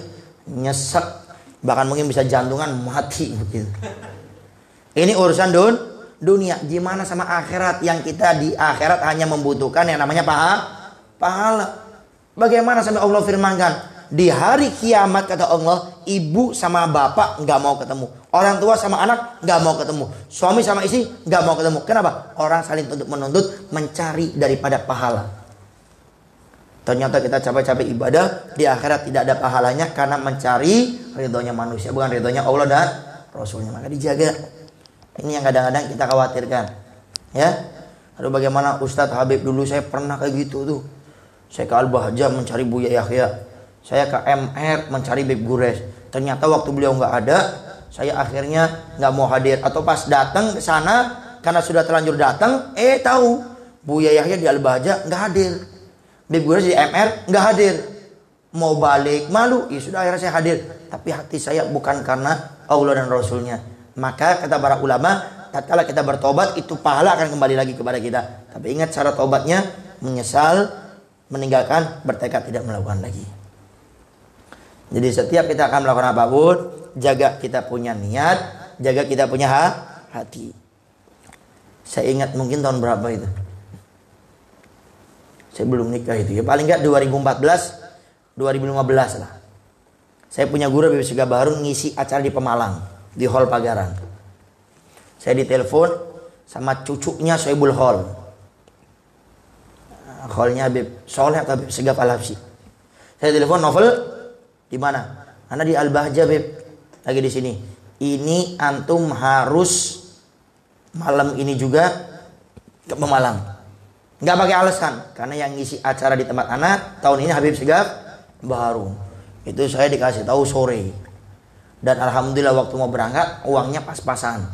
nyesek, bahkan mungkin bisa jantungan mati begitu. Ini urusan dunia. Gimana sama akhirat yang kita di akhirat hanya membutuhkan yang namanya pahala. Bagaimana sampai Allah firmankan, Di hari kiamat kata Allah, ibu sama bapak nggak mau ketemu. Orang tua sama anak nggak mau ketemu. Suami sama istri nggak mau ketemu. Kenapa? Orang saling tuntut menuntut mencari daripada pahala. Ternyata kita capek-capek ibadah, di akhirat tidak ada pahalanya karena mencari ridhonya manusia, bukan ridhonya Allah dan Rasulnya. Maka dijaga. Ini yang kadang-kadang kita khawatirkan. Ya. Lalu bagaimana Ustadz Habib dulu saya pernah kayak gitu tuh. Saya ke Al-Bahjah mencari Buya Yahya. Saya ke MR mencari Beb Gures. Ternyata waktu beliau nggak ada, saya akhirnya nggak mau hadir. Atau pas datang ke sana, karena sudah terlanjur datang, tahu Buya Yahya di Al-Bahjah nggak hadir. Beb Gures di MR nggak hadir. Mau balik malu, ya sudah akhirnya saya hadir. Tapi hati saya bukan karena Allah dan Rasulnya. Maka kata para ulama, tatkala kita bertobat itu pahala akan kembali lagi kepada kita. Tapi ingat cara tobatnya, menyesal, meninggalkan, bertekad tidak melakukan lagi. Jadi setiap kita akan melakukan apapun, jaga kita punya niat, jaga kita punya hati. Saya ingat mungkin tahun berapa itu. Saya belum nikah itu ya. Paling enggak 2014, 2015 lah. Saya punya guru Habib Segaf Baharun ngisi acara di Pemalang, di Hall Pagaran. Saya ditelepon sama cucunya Soebul Hall. Hallnya Habib Soleh atau Habib Segaf Al-Habsyi. Saya telepon, Novel di mana? Anda di Al-Bahjah, Beb. Lagi di sini. Ini antum harus malam ini juga ke Pemalang. Enggak pakai alasan, karena yang ngisi acara di tempat anak tahun ini Habib Segaf Baharun. Itu saya dikasih tahu sore. Dan alhamdulillah waktu mau berangkat uangnya pas-pasan.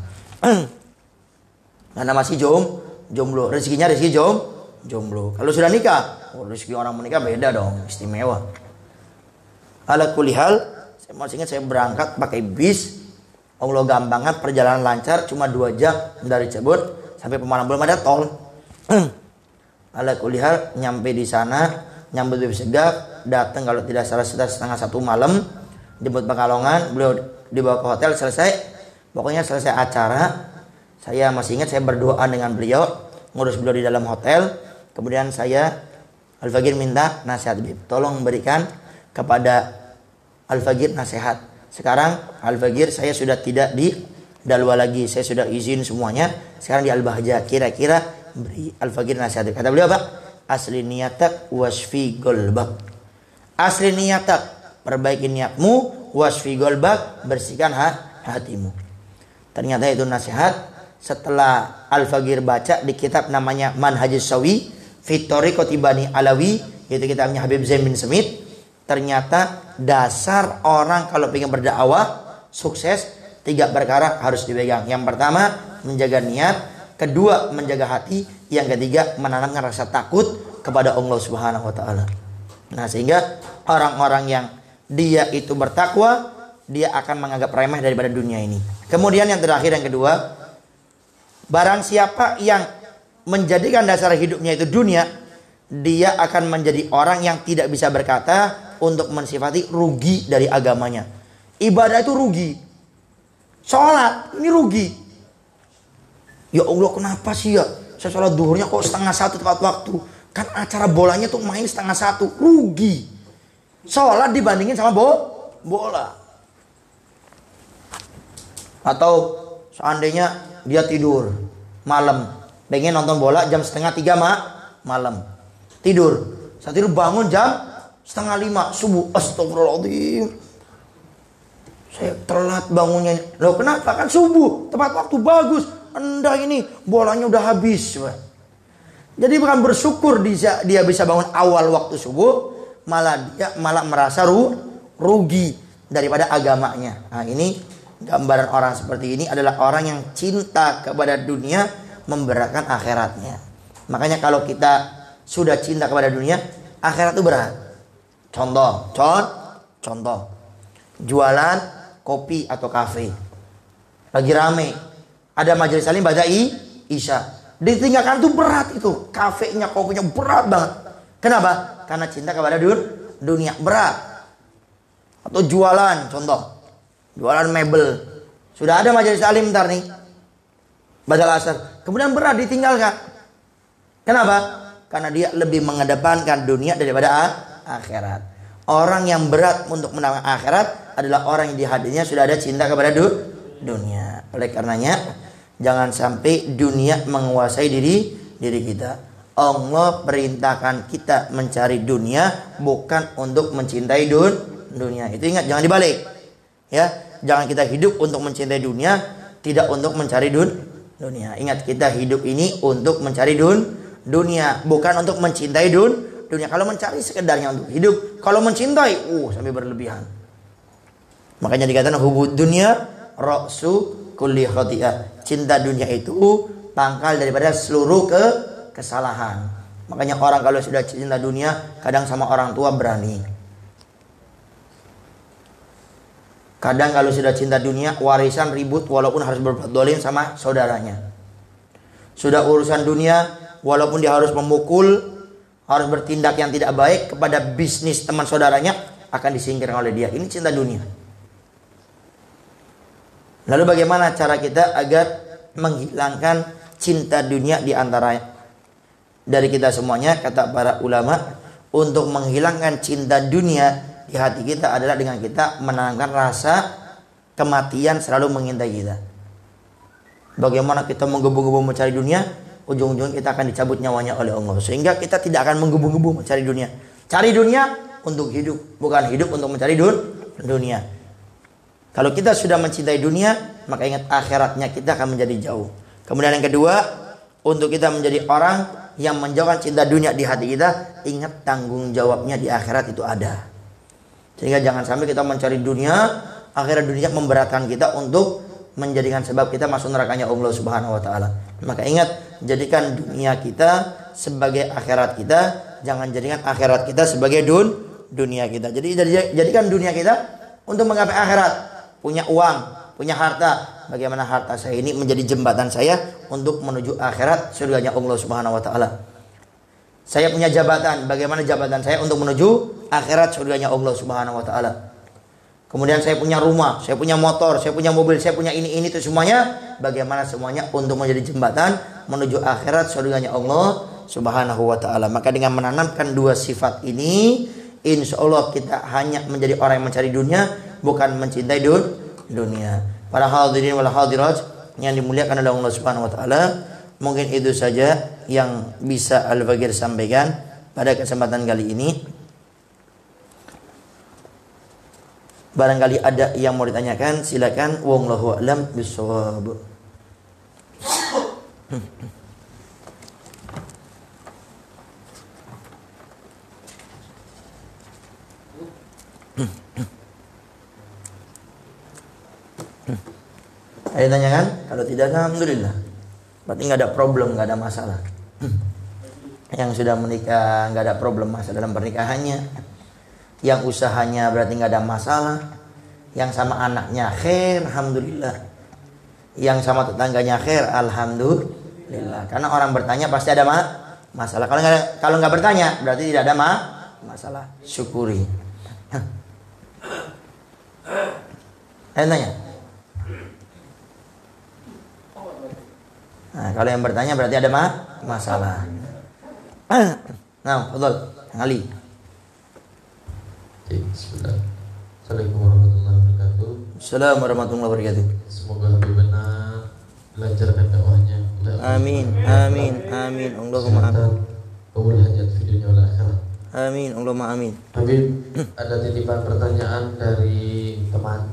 Karena masih jomblo. Rezekinya rezeki jomblo. Kalau sudah nikah, rezeki orang menikah beda dong, istimewa. Ala kulli hal, saya masih ingat saya berangkat pakai bis. Allah gampangnya perjalanan lancar, cuma 2 jam dari Cirebon sampai Pemalang, belum ada tol. Ala kulli hal, nyampe di sana, nyambut Habib Segaf, datang kalau tidak salah sekitar 1:30 malam, jemput Pekalongan, beliau dibawa ke hotel, selesai. Pokoknya selesai acara, saya masih ingat saya berdoa dengan beliau, ngurus beliau di dalam hotel. Kemudian saya Al-Fagir minta nasihat, Bib, tolong berikan kepada Al-Fagir nasihat. Sekarang Al-Fagir saya sudah tidak di Dalwa lagi, saya sudah izin semuanya. Sekarang di Al-Bahjah, kira-kira beri Al-Fagir nasihat. Kata beliau apa? Asli niatak wasfi golbak. Asli niatak, perbaiki niatmu, wasfi golbak, bersihkan hatimu. Ternyata itu nasihat. Setelah Al-Fagir baca di kitab namanya Manhajus Sawi fi Thariqati Bani Alawi, yaitu kitabnya Habib Zain bin Smith. Ternyata dasar orang kalau ingin berdakwah sukses 3 perkara harus dipegang. Yang pertama menjaga niat, kedua menjaga hati, yang ketiga menanamkan rasa takut kepada Allah Subhanahu wa taala. Nah, sehingga orang-orang yang dia itu bertakwa, dia akan menganggap remeh daripada dunia ini. Kemudian yang terakhir, yang kedua, barang siapa yang menjadikan dasar hidupnya itu dunia, dia akan menjadi orang yang tidak bisa berkata untuk mensifati rugi dari agamanya. Ibadah itu rugi. Sholat ini rugi. Ya Allah, kenapa sih ya? Saya sholat duhurnya kok 12:30 tepat waktu. Kan acara bolanya tuh main 12:30. Rugi. Sholat dibandingin sama bola. Atau seandainya dia tidur malam, pengen nonton bola jam 2:30 malam. Tidur. Saat tidur bangun jam 4:30 subuh. Astagfirullahaladzim. Saya telat bangunnya. Loh kenapa? Kan subuh. Tepat waktu bagus. Anda ini bolanya udah habis. Jadi bukan bersyukur dia bisa bangun awal waktu subuh. Malah dia merasa rugi daripada agamanya. Nah, ini gambaran orang seperti ini adalah orang yang cinta kepada dunia, memberatkan akhiratnya. Makanya kalau kita sudah cinta kepada dunia, akhirat itu berat. Contoh. Jualan kopi atau kafe. Lagi rame. Ada majelis salim baca Isya. Ditinggalkan tuh berat itu. Kafenya, kopinya berat banget. Kenapa? Karena cinta kepada dunia. Berat. Atau jualan, contoh. Jualan mebel. Sudah ada majelis salim ntar nih. Baca asar. Kemudian berat ditinggalkan. Kenapa? Karena dia lebih mengedepankan dunia daripada akhirat. Orang yang berat untuk mendapatkan akhirat adalah orang yang di hatinya sudah ada cinta kepada dunia. Oleh karenanya jangan sampai dunia menguasai diri kita. Allah perintahkan kita mencari dunia bukan untuk mencintai dunia. Itu ingat, jangan dibalik. Ya, jangan kita hidup untuk mencintai dunia, tidak untuk mencari dunia. Ingat, kita hidup ini untuk mencari dunia, bukan untuk mencintai dunia. Kalau mencari sekedarnya untuk hidup, kalau mencintai, sampai berlebihan. Makanya dikatakan hubud dunia ra'su kulli khati'ah. Cinta dunia itu pangkal daripada seluruh kesalahan. Makanya orang kalau sudah cinta dunia, kadang sama orang tua berani. Kadang kalau sudah cinta dunia, warisan ribut walaupun harus berbuat dolim sama saudaranya. Sudah urusan dunia, walaupun dia harus memukul, harus bertindak yang tidak baik kepada bisnis teman saudaranya, akan disingkirkan oleh dia. Ini cinta dunia. Lalu bagaimana cara kita agar menghilangkan cinta dunia di antara dari kita semuanya? Kata para ulama, untuk menghilangkan cinta dunia di hati kita adalah dengan kita menanamkan rasa kematian selalu mengintai kita. Bagaimana kita menggebu-gebu mencari dunia, ujung-ujungnya kita akan dicabut nyawanya oleh Allah. Sehingga kita tidak akan menggebu-gebu mencari dunia. Cari dunia untuk hidup, bukan hidup untuk mencari dunia. Kalau kita sudah mencintai dunia, maka ingat akhiratnya kita akan menjadi jauh. Kemudian yang kedua, untuk kita menjadi orang yang menjauhkan cinta dunia di hati kita, ingat tanggung jawabnya di akhirat itu ada. Sehingga jangan sampai kita mencari dunia, akhirat dunia memberatkan kita untuk menjadikan sebab kita masuk nerakanya Allah Subhanahu wa taala. Maka ingat, jadikan dunia kita sebagai akhirat kita, jangan jadikan akhirat kita sebagai dunia kita. Jadi jadikan dunia kita untuk menggapai akhirat. Punya uang, punya harta, bagaimana harta saya ini menjadi jembatan saya untuk menuju akhirat surganya Allah Subhanahu wa taala. Saya punya jabatan, bagaimana jabatan saya untuk menuju akhirat surganya Allah Subhanahu wa taala. Kemudian saya punya rumah, saya punya motor, saya punya mobil, saya punya ini itu semuanya, bagaimana semuanya untuk menjadi jembatan menuju akhirat surganya Allah Subhanahu wa taala. Maka dengan menanamkan dua sifat ini, insya Allah kita hanya menjadi orang yang mencari dunia, bukan mencintai dunia. Para hadirin wal hadirat yang dimuliakan oleh Allah Subhanahu wa taala, mungkin itu saja yang bisa Al-Bagir sampaikan pada kesempatan kali ini. Barangkali ada yang mau ditanyakan, silakan. Wallahu a'lam bishawab. Ada yang tanyakan? Kalau tidak, alhamdulillah. Berarti nggak ada problem, nggak ada masalah. Yang sudah menikah nggak ada problem masalah dalam pernikahannya. Yang usahanya berarti nggak ada masalah. Yang sama anaknya khair, alhamdulillah. Yang sama tetangganya khair, alhamdulillah. Karena orang bertanya pasti ada masalah. Kalau nggak bertanya berarti tidak ada masalah. Syukuri. Ayo tanya. Nah, kalau yang bertanya berarti ada masalah. Nah, betul. Ali. Bismillah. Assalamualaikum warahmatullahi wabarakatuh. Assalamualaikum warahmatullahi wabarakatuh. Semoga Habibana dilancarkan dakwahnya. Amin, amin, amin. Allahumma amin. Qabul hajat fi dunya wal akhirah. Amin, Allahumma amin. Habib, ada titipan pertanyaan dari teman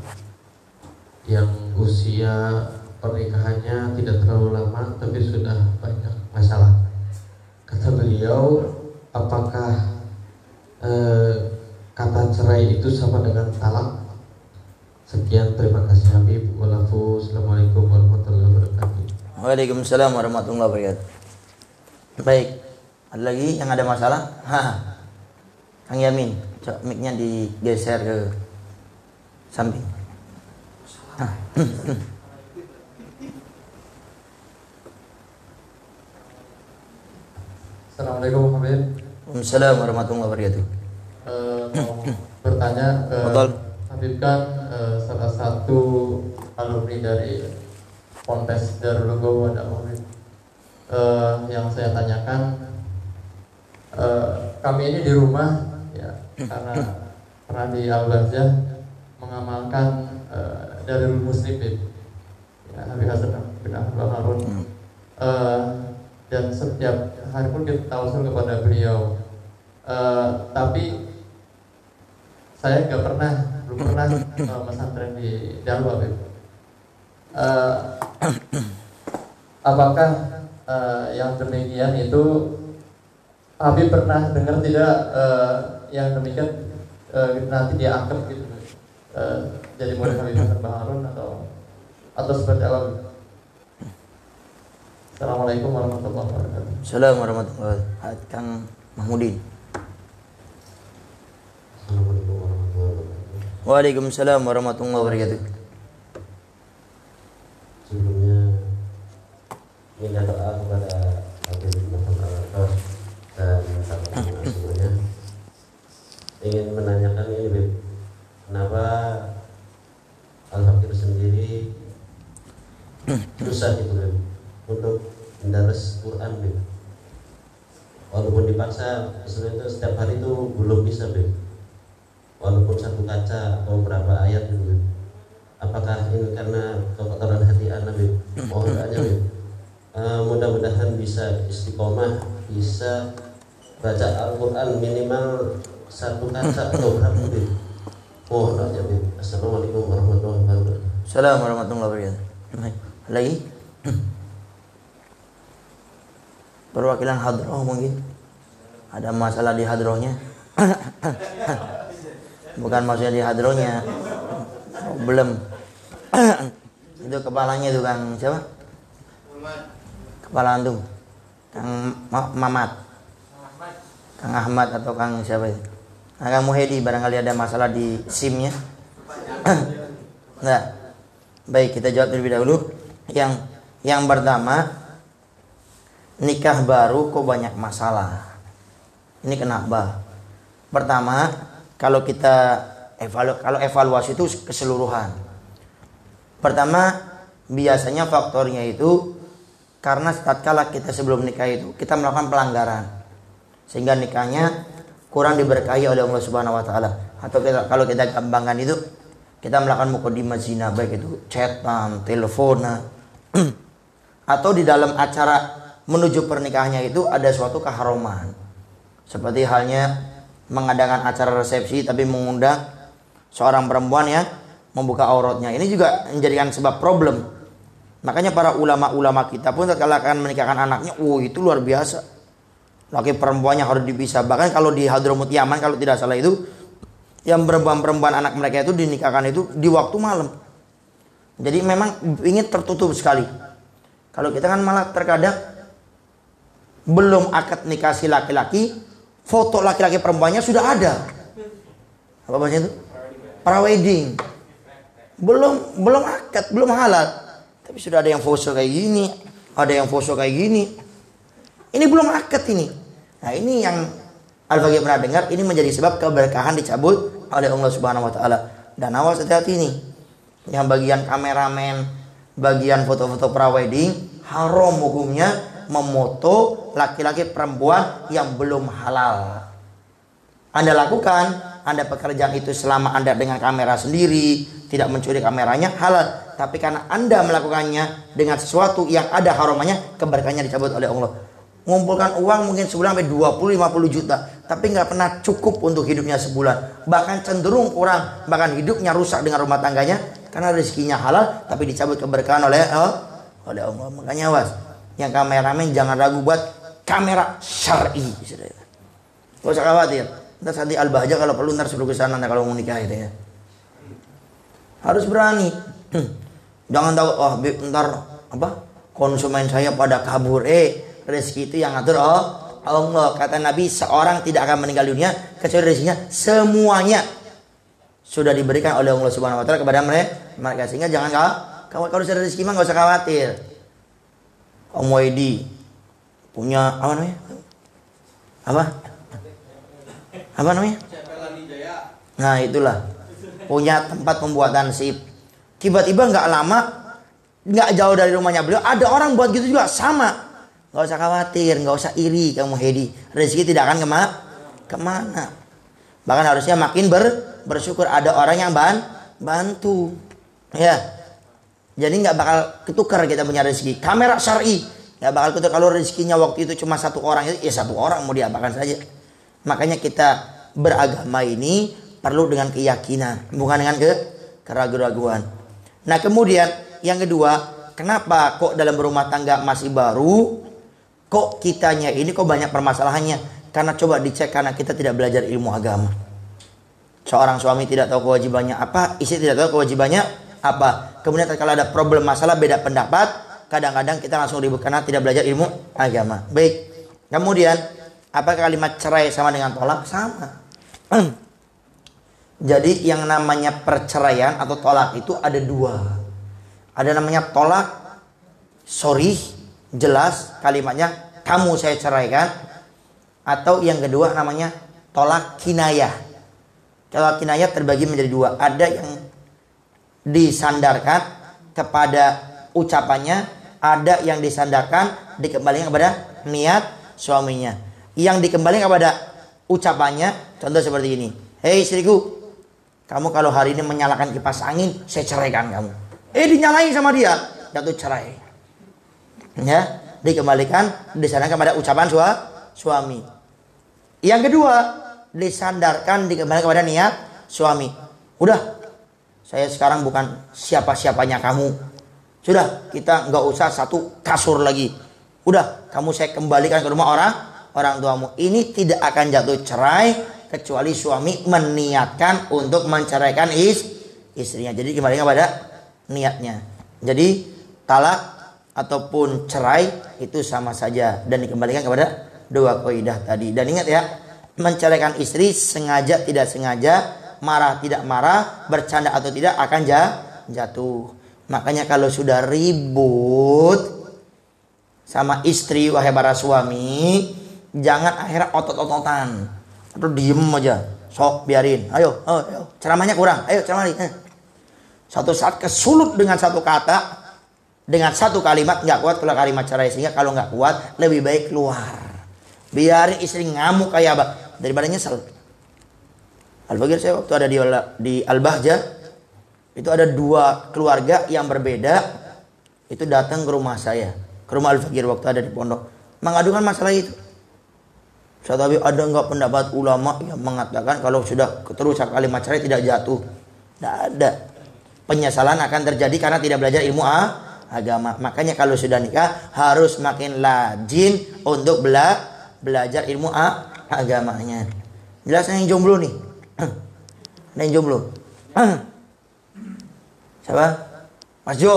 yang usia pernikahannya tidak terlalu lama tapi sudah banyak masalah. Kata beliau, apakah kata cerai itu sama dengan talak? Sekian, terima kasih Habib. Wassalamualaikum warahmatullahi wabarakatuh. Waalaikumsalam warahmatullahi wabarakatuh. Baik, ada lagi yang ada masalah? Kang Yamin, coba mic-nya digeser ke samping. Assalamualaikum Habib. Waalaikumsalam warahmatullahi wabarakatuh. Mau bertanya ke Habib, kan salah satu alumni dari Ponpes Darul Ulum ada Habib. Yang saya tanyakan, kami ini di rumah ya, karena pernah di Al-Barzah mengamalkan dari Muslim ya, Habib Hasan bin Abdul Harun, dan setiap hari pun kita tawasul kepada beliau. Tapi saya belum pernah pesantren di Dalwa, Habib. Apakah yang demikian itu Habib pernah dengar tidak, yang demikian nanti dianggap gitu, jadi murid Habib Hasan Baharun atau seperti apa? Assalamualaikum warahmatullahi wabarakatuh. Assalamualaikum warahmatullahi wabarakatuh. Kang Mahmudin. Assalamualaikum warahmatullahi wabarakatuh. Waalaikumsalam warahmatullahi wabarakatuh. Sebelumnya minta doa kepada Habib Muhammad Al-Atas dan teman-teman semuanya. Ingin menanyakan ini, Bib, kenapa Al-Fakir sendiri susah gitu, Bib, untuk mendaras Quran, Bib. Walaupun dipaksa sebenarnya setiap hari itu belum bisa, Bib. Walaupun satu kaca atau berapa ayat gitu, Bib. Apakah ini karena kekotoran hati anak, Bib? Mohon doanya, Bib. Mudah-mudahan bisa istiqomah, bisa baca Al-Quran minimal satu kaca atau berapa, Bib? Mohon doanya, Bib. Assalamualaikum warahmatullahi wabarakatuh. Assalamualaikum warahmatullahi wabarakatuh. Lagi perwakilan hadroh mungkin ada masalah di hadrohnya. Bukan maksudnya di hadrohnya, belum. Itu kepalanya itu Kang siapa? Kepala antum Kang Mamat, Kang Ahmad atau Kang siapa itu? Nah, Kang Muhedi barangkali ada masalah di SIM-nya. Nah, baik, kita jawab terlebih dahulu. Yang pertama, nikah baru kok banyak masalah. Ini kenapa? Pertama, kalau kita evaluasi itu keseluruhan. Pertama, biasanya faktornya itu karena tatkala kita sebelum nikah itu kita melakukan pelanggaran, sehingga nikahnya kurang diberkahi oleh Allah Subhanahu wa taala. Atau kalau kita gampangkan itu, kita melakukan mukadimah zina, baik itu chatan, teleponan, atau di dalam acara menuju pernikahannya itu ada suatu keharuman. Seperti halnya mengadakan acara resepsi tapi mengundang seorang perempuan yang membuka auratnya. Ini juga menjadikan sebab problem. Makanya para ulama-ulama kita pun tatkala akan menikahkan anaknya, itu luar biasa. Laki perempuannya harus dipisah. Bahkan kalau di Hadramut Yaman kalau tidak salah itu, yang perempuan anak mereka itu dinikahkan itu di waktu malam. Jadi memang ingin tertutup sekali. Kalau kita kan malah terkadang belum akad nikah si laki-laki, foto laki-laki perempuannya sudah ada. Apa bahasanya itu? Prawedding. Belum akad, belum halal. Tapi sudah ada yang foto kayak gini, ada yang foto kayak gini. Ini belum akad ini. Nah, ini yang Al-Fakir pernah dengar, ini menjadi sebab keberkahan dicabut oleh Allah Subhanahu wa taala. Dan awas hati-hati nih. Yang bagian kameramen, bagian foto-foto prawedding, haram hukumnya memoto laki-laki perempuan yang belum halal. Anda lakukan, Anda pekerjaan itu selama Anda dengan kamera sendiri, tidak mencuri kameranya, halal. Tapi karena Anda melakukannya dengan sesuatu yang ada haramannya, keberkahannya dicabut oleh Allah. Mengumpulkan uang mungkin sebulan sampai 20-50 juta, tapi nggak pernah cukup untuk hidupnya sebulan. Bahkan cenderung kurang, bahkan hidupnya rusak dengan rumah tangganya karena rezekinya halal, tapi dicabut keberkahan oleh Allah. Makanya awas, yang kameramen jangan ragu buat kamera syar'i. Gak usah khawatir. Ntar nanti Al-Bahjah kalau perlu ntar suruh ke sana kalau mau nikah itu ya. Harus berani. Jangan tahu ntar konsumen saya pada kabur. Rezeki itu yang ngatur Allah. Kata Nabi, seorang tidak akan meninggal dunia kecuali rezekinya semuanya sudah diberikan oleh Allah Subhanahu wa taala kepada mereka. Sehingga jangan kalau sudah rezeki mah enggak usah khawatir. Om Waidi punya apa namanya? Apa namanya? Nah, itulah. Punya tempat pembuatan SIP. Tiba-tiba nggak lama, nggak jauh dari rumahnya beliau ada orang buat gitu juga sama. Nggak usah khawatir, nggak usah iri kamu Hedi. Rezeki tidak akan kemana. Bahkan harusnya makin bersyukur ada orang yang bantu. Ya. Jadi nggak bakal ketukar kita punya rezeki. Kamera syar'i nggak bakal ketukar. Kalau rezekinya waktu itu cuma satu orang, ya satu orang mau diapakan saja. Makanya kita beragama ini perlu dengan keyakinan, bukan dengan keraguan-raguan. Nah kemudian yang kedua, kenapa kok dalam rumah tangga masih baru, kok kitanya ini kok banyak permasalahannya? Karena coba dicek, karena kita tidak belajar ilmu agama. Seorang suami tidak tahu kewajibannya apa, istri tidak tahu kewajibannya apa. Kemudian kalau ada problem masalah beda pendapat, kadang-kadang kita langsung ribut karena tidak belajar ilmu agama. Baik. Kemudian apa kalimat cerai sama dengan tolak? Sama. Jadi yang namanya perceraian atau tolak itu ada dua. Ada namanya tolak sorry, jelas kalimatnya kamu saya ceraikan. Atau yang kedua namanya tolak kinayah. Tolak kinayah terbagi menjadi dua. Ada yang disandarkan kepada ucapannya, ada yang disandarkan dikembalikan kepada niat suaminya. Yang dikembalikan kepada ucapannya, contoh seperti ini. Hei istriku, kamu kalau hari ini menyalakan kipas angin, saya ceraikan kamu. Dinyalain sama dia, jatuh cerai. Ya, dikembalikan disandarkan kepada ucapan suami. Yang kedua, disandarkan dikembalikan kepada niat suami. Udah, saya sekarang bukan siapa-siapanya kamu. Sudah, kita nggak usah satu kasur lagi. Udah, kamu saya kembalikan ke rumah orang tuamu. Ini tidak akan jatuh cerai kecuali suami meniatkan untuk menceraikan istrinya. Jadi kembalikan pada niatnya. Jadi talak ataupun cerai itu sama saja dan dikembalikan kepada dua kaidah tadi. Dan ingat ya, menceraikan istri sengaja tidak sengaja, marah tidak marah, bercanda atau tidak akan jatuh. Makanya kalau sudah ribut sama istri, wahai para suami, jangan akhirnya otot-ototan atau diem aja, sok biarin. Ayo, ceramahnya kurang, ayo ceramah lagi. Suatu saat kesulut dengan satu kata, dengan satu kalimat nggak kuat kalau kalimat cerai, sehingga kalau nggak kuat lebih baik keluar. Biarin istri ngamuk kayak apa daripada nyesel. Al-Bagir, saya waktu ada di Al-Bahjah, itu ada dua keluarga yang berbeda, itu datang ke rumah saya, ke rumah Al-Bagir waktu ada di pondok, mengadukan masalah itu. Tapi ada nggak pendapat ulama yang mengatakan kalau sudah keterusan kalimat cerai tidak jatuh? Tidak ada. Penyesalan akan terjadi karena tidak belajar ilmu agama. Makanya kalau sudah nikah harus makin rajin untuk belajar ilmu agamanya. Jelas yang jomblo nih? Ada yang jomblo? Siapa? Mas Jo.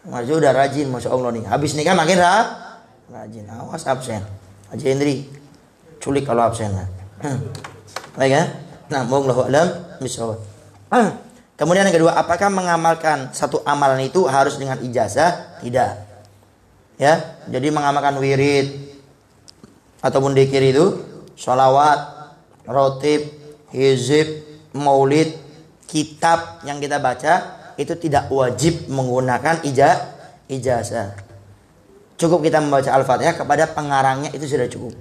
Mas Jo udah rajin, masya Allah nih. Habis nikah makin rajin. Awas absen. Haji Hendri culik kalau absen. Baik ya. Nah, wallahu a'lam bishawab. Kemudian yang kedua, apakah mengamalkan satu amalan itu harus dengan ijazah? Tidak. Ya, jadi mengamalkan wirid ataupun dzikir itu, sholawat, rotib, hizib, maulid, kitab yang kita baca itu tidak wajib menggunakan ijazah. Cukup kita membaca Al-Fatihah kepada pengarangnya itu sudah cukup.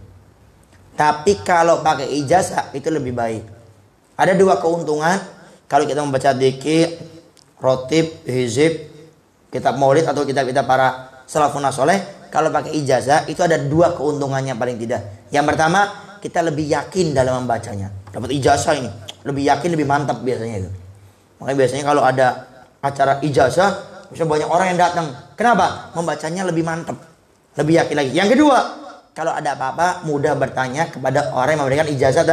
Tapi kalau pakai ijazah itu lebih baik. Ada dua keuntungan kalau kita membaca dzikir, rotib, hizib, kitab maulid atau kitab-kitab para salafun saleh. Kalau pakai ijazah itu ada dua keuntungannya paling tidak. Yang pertama, kita lebih yakin dalam membacanya. Dapat ijazah ini lebih yakin, lebih mantap biasanya itu. Makanya biasanya kalau ada acara ijazah, bisa banyak orang yang datang. Kenapa? Membacanya lebih mantap, lebih yakin lagi. Yang kedua, kalau ada apa-apa mudah bertanya kepada orang yang memberikan ijazah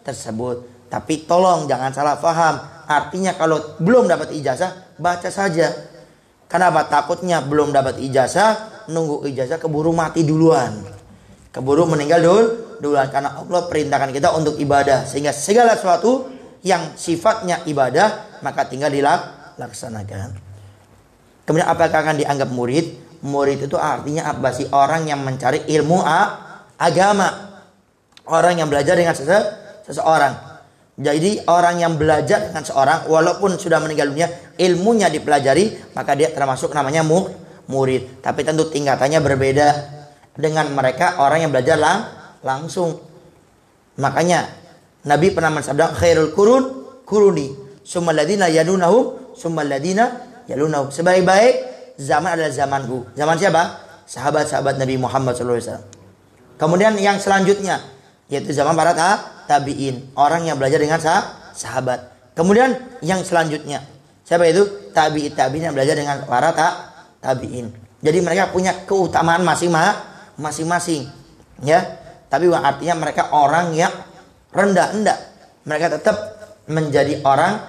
tersebut. Tapi tolong jangan salah paham. Artinya kalau belum dapat ijazah, baca saja. Kenapa? Takutnya belum dapat ijazah, nunggu ijazah keburu mati duluan, keburu meninggal duluan. Karena Allah perintahkan kita untuk ibadah, sehingga segala sesuatu yang sifatnya ibadah maka tinggal dilaksanakan. Kemudian apakah akan dianggap murid? Murid itu artinya apa sih? Orang yang mencari ilmu agama, orang yang belajar dengan seseorang. Jadi orang yang belajar dengan seorang walaupun sudah meninggal dunia, ilmunya dipelajari, maka dia termasuk namanya murid. Tapi tentu tingkatannya berbeda dengan mereka orang yang belajar langsung. Makanya Nabi pernah mensabda khairul kuruni summal ladzina yalunahum summal ladzina yalunahum. Sebaik-baik zaman adalah zamanku. Zaman siapa? Sahabat-sahabat Nabi Muhammad SAW. Kemudian yang selanjutnya yaitu zaman para tabi'in, orang yang belajar dengan sahabat. Kemudian yang selanjutnya siapa itu? Tabi'in yang belajar dengan para tabi'in. Jadi mereka punya keutamaan masing-masing, ya. Tapi artinya mereka orang yang rendah, enggak. Mereka tetap menjadi orang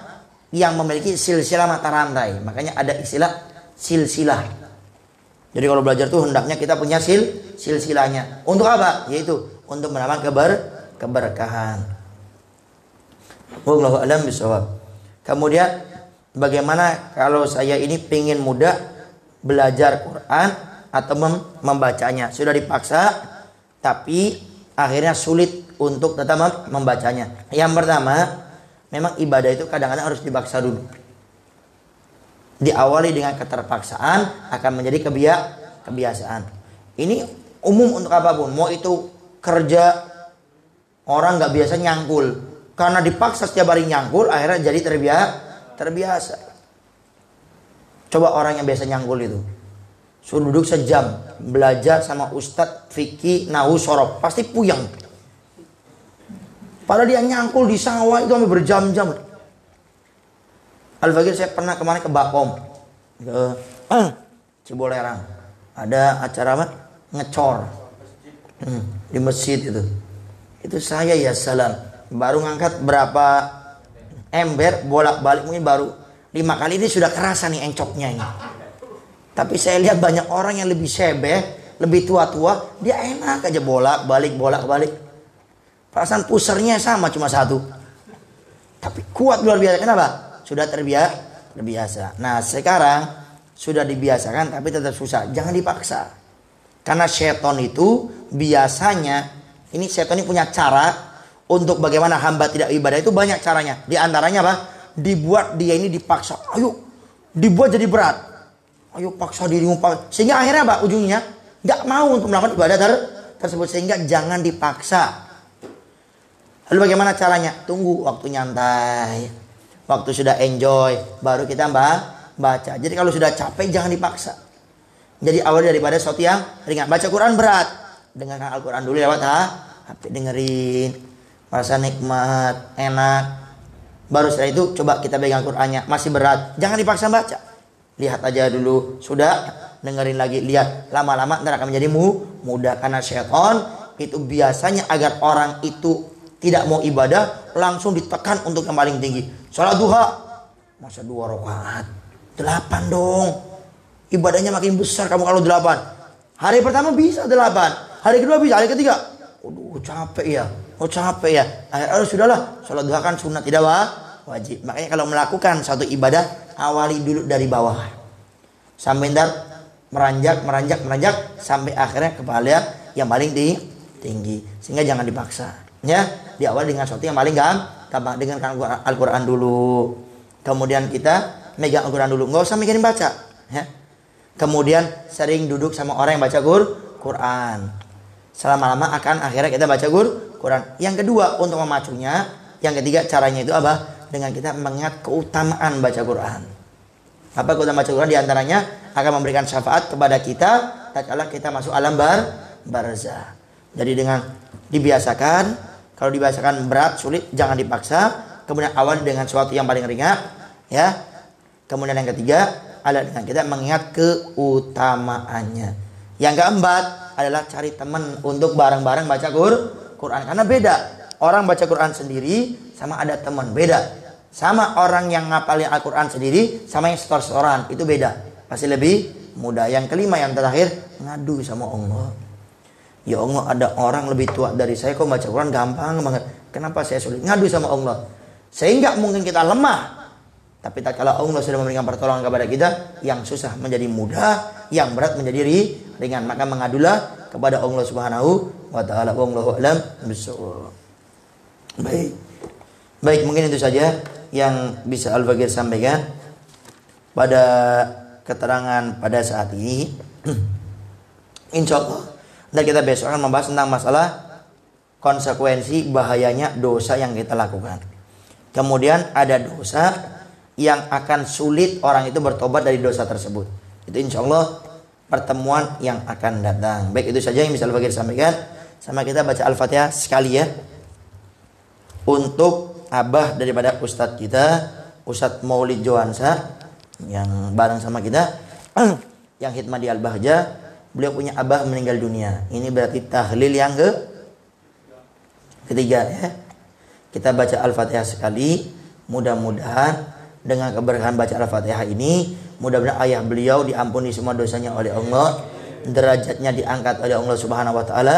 yang memiliki silsilah mata rantai. Makanya ada istilah silsilah. Jadi kalau belajar tuh hendaknya kita punya silsilahnya. Untuk apa? Yaitu untuk menambah keberkahan. Wallahu a'lam bishawab. Kemudian bagaimana kalau saya ini pengen mudah belajar Quran atau membacanya? Sudah dipaksa tapi akhirnya sulit untuk tetap membacanya. Yang pertama, memang ibadah itu kadang-kadang harus dipaksa dulu. Diawali dengan keterpaksaan akan menjadi kebiasaan. Ini umum untuk apapun. Mau itu kerja, orang nggak biasa nyangkul, karena dipaksa setiap hari nyangkul, akhirnya jadi terbiasa. Coba orang yang biasa nyangkul itu, suruh duduk sejam belajar sama Ustadz fikih nahu sorof, pasti puyeng. Padahal dia nyangkul di sawah itu sampai berjam-jam. Al-Fakir, saya pernah kemarin ke Bakom, ke Cibolerang, ada acara apa? Ngecor di masjid itu. Itu saya ya salam, baru ngangkat berapa ember, bolak-balik mungkin baru 5 kali, ini sudah kerasa nih encoknya ini. Tapi saya lihat banyak orang yang lebih sebeh, lebih tua-tua, dia enak aja bolak-balik. Perasaan pusernya sama, cuma satu. Tapi kuat luar biasa. Kenapa? Sudah terbiasa. Nah sekarang sudah dibiasakan tapi tetap susah. Jangan dipaksa. Karena setan itu biasanya, ini setan ini punya cara untuk bagaimana hamba tidak ibadah itu banyak caranya. Di antaranya apa? Dibuat dia ini dipaksa. Ayo, dibuat jadi berat. Ayo paksa dirimu. Sehingga akhirnya apa? Ujungnya nggak mau untuk melakukan ibadah tersebut. Sehingga jangan dipaksa. Lalu bagaimana caranya? Tunggu waktu nyantai. Waktu sudah enjoy, baru kita baca. Jadi kalau sudah capek jangan dipaksa. Jadi awal daripada sesuatu yang ringan. Baca Quran berat, dengarkan Al-Quran dulu lewat HP, dengerin, merasa nikmat, enak. Baru setelah itu coba kita pegang Qurannya, masih berat, jangan dipaksa baca. Lihat aja dulu, sudah dengerin lagi, lihat. Lama-lama nanti akan menjadi mudah. Karena syaitan itu biasanya agar orang itu tidak mau ibadah, langsung ditekan untuk yang paling tinggi. Salat duha, masa 2 rakaat, 8 dong. Ibadahnya makin besar kamu kalau 8. Hari pertama bisa 8, hari kedua bisa, hari ketiga, aduh capek ya. Akhirnya sudahlah, salat duha kan sunat tidak wajib. Makanya kalau melakukan satu ibadah, awali dulu dari bawah. Sampai ntar meranjak sampai akhirnya kepala yang paling tinggi. Sehingga jangan dipaksa. Ya, diawali dengan sesuatu yang paling gampang, dengan Al-Quran dulu. Kemudian kita megang Al-Quran dulu, nggak usah mikirin baca. Ya. Kemudian sering duduk sama orang yang baca Quran. Selama-lama akan akhirnya kita baca Quran. Yang kedua untuk memacunya, yang ketiga caranya itu apa? Dengan kita mengingat keutamaan baca Quran. Apa keutamaan baca Quran? Di antaranya akan memberikan syafaat kepada kita tatkala kita masuk alam barzah. Jadi dengan dibiasakan. Kalau dibiasakan berat, sulit, jangan dipaksa. Kemudian awal dengan sesuatu yang paling ringan, ya. Kemudian yang ketiga adalah dengan kita mengingat keutamaannya. Yang keempat adalah cari teman untuk bareng-bareng baca Quran. Karena beda. Orang baca Quran sendiri sama ada teman, beda. Sama orang yang ngapalin Al-Quran sendiri sama yang setor-setoran, itu beda. Pasti lebih mudah. Yang kelima, yang terakhir, ngadu sama Allah. Ya Allah, ada orang lebih tua dari saya kok baca Quran gampang banget. Kenapa saya sulit? Ngadu sama Allah. Sehingga mungkin kita lemah. Tapi tak kala Allah sudah memberikan pertolongan kepada kita, yang susah menjadi mudah, yang berat menjadi ringan. Maka mengadulah kepada Allah Subhanahu wa taala. Wallahu a'lam bishawab. Baik, mungkin itu saja yang bisa Al-Fakir sampaikan pada keterangan pada saat ini. Insyaallah dan kita besok akan membahas tentang masalah konsekuensi bahayanya dosa yang kita lakukan. Kemudian ada dosa yang akan sulit orang itu bertobat dari dosa tersebut. Itu insya Allah pertemuan yang akan datang. Baik, itu saja yang bisa Al-Fakir sampaikan. Sama kita baca Al-Fatihah sekali ya. Untuk abah daripada Ustadz kita, Ustadz Maulid Johansa, yang bareng sama kita, yang khidmah di Al-Bahja. Beliau punya abah meninggal dunia. Ini berarti tahlil yang ketiga ya. Kita baca Al-Fatihah sekali. Mudah-mudahan dengan keberkahan baca Al-Fatihah ini, mudah-mudahan ayah beliau diampuni semua dosanya oleh Allah, derajatnya diangkat oleh Allah Subhanahu wa taala,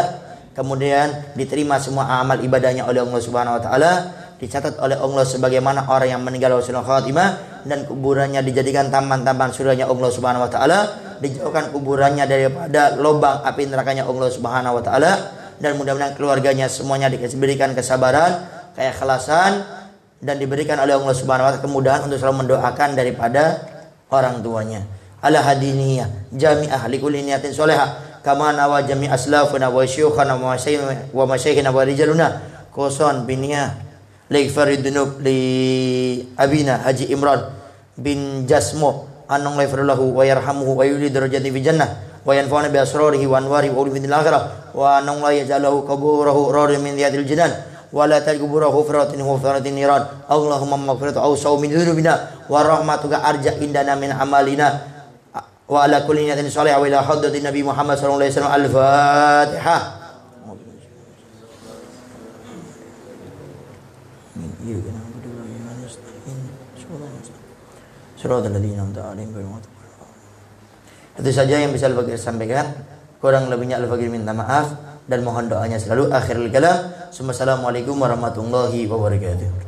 kemudian diterima semua amal ibadahnya oleh Allah Subhanahu wa taala, dicatat oleh Allah sebagaimana orang yang meninggal husnul khatimah, dan kuburannya dijadikan taman-taman surganya Allah Subhanahu wa taala, dijauhkan kuburannya daripada lubang api nerakanya Allah Subhanahu wa taala, dan mudah-mudahan keluarganya semuanya diberikan kesabaran, keikhlasan, dan diberikan oleh Allah Subhanahu wa taala kemudahan untuk selalu mendoakan daripada orang tuanya. Ala hadiniyah jami'ah likulli niyatin sholihah kama nawa jami' aslafuna wa syuyukhana wa masyayikhina wa rijaluna qusan biniyah lighfarid dunub li abina Haji Imran bin Jasmo annang ghafirullahu wa yarhamuhu wa yulid darajati fi jannah wa yanfa'una bi asrarihi wa anwari wa ulumil akhirah wa annang la yaj'alahu qaburahu rarin min diyatil jinan wa la tajburahu firatin wa firatin niran. Allahumma maghfiratu awsa'u min dzunubina wa rahmatuka arja indana min amalina wa ala kulli niyatin shalihah wa ila hadratin Nabi Muhammad sallallahu alaihi wasallam. Al-Fatihah. Itu saja yang bisa Al-Fakir sampaikan. Kurang lebihnya Al-Fakir minta maaf dan mohon doanya selalu. Akhirul kalam. Assalamualaikum warahmatullahi wabarakatuh.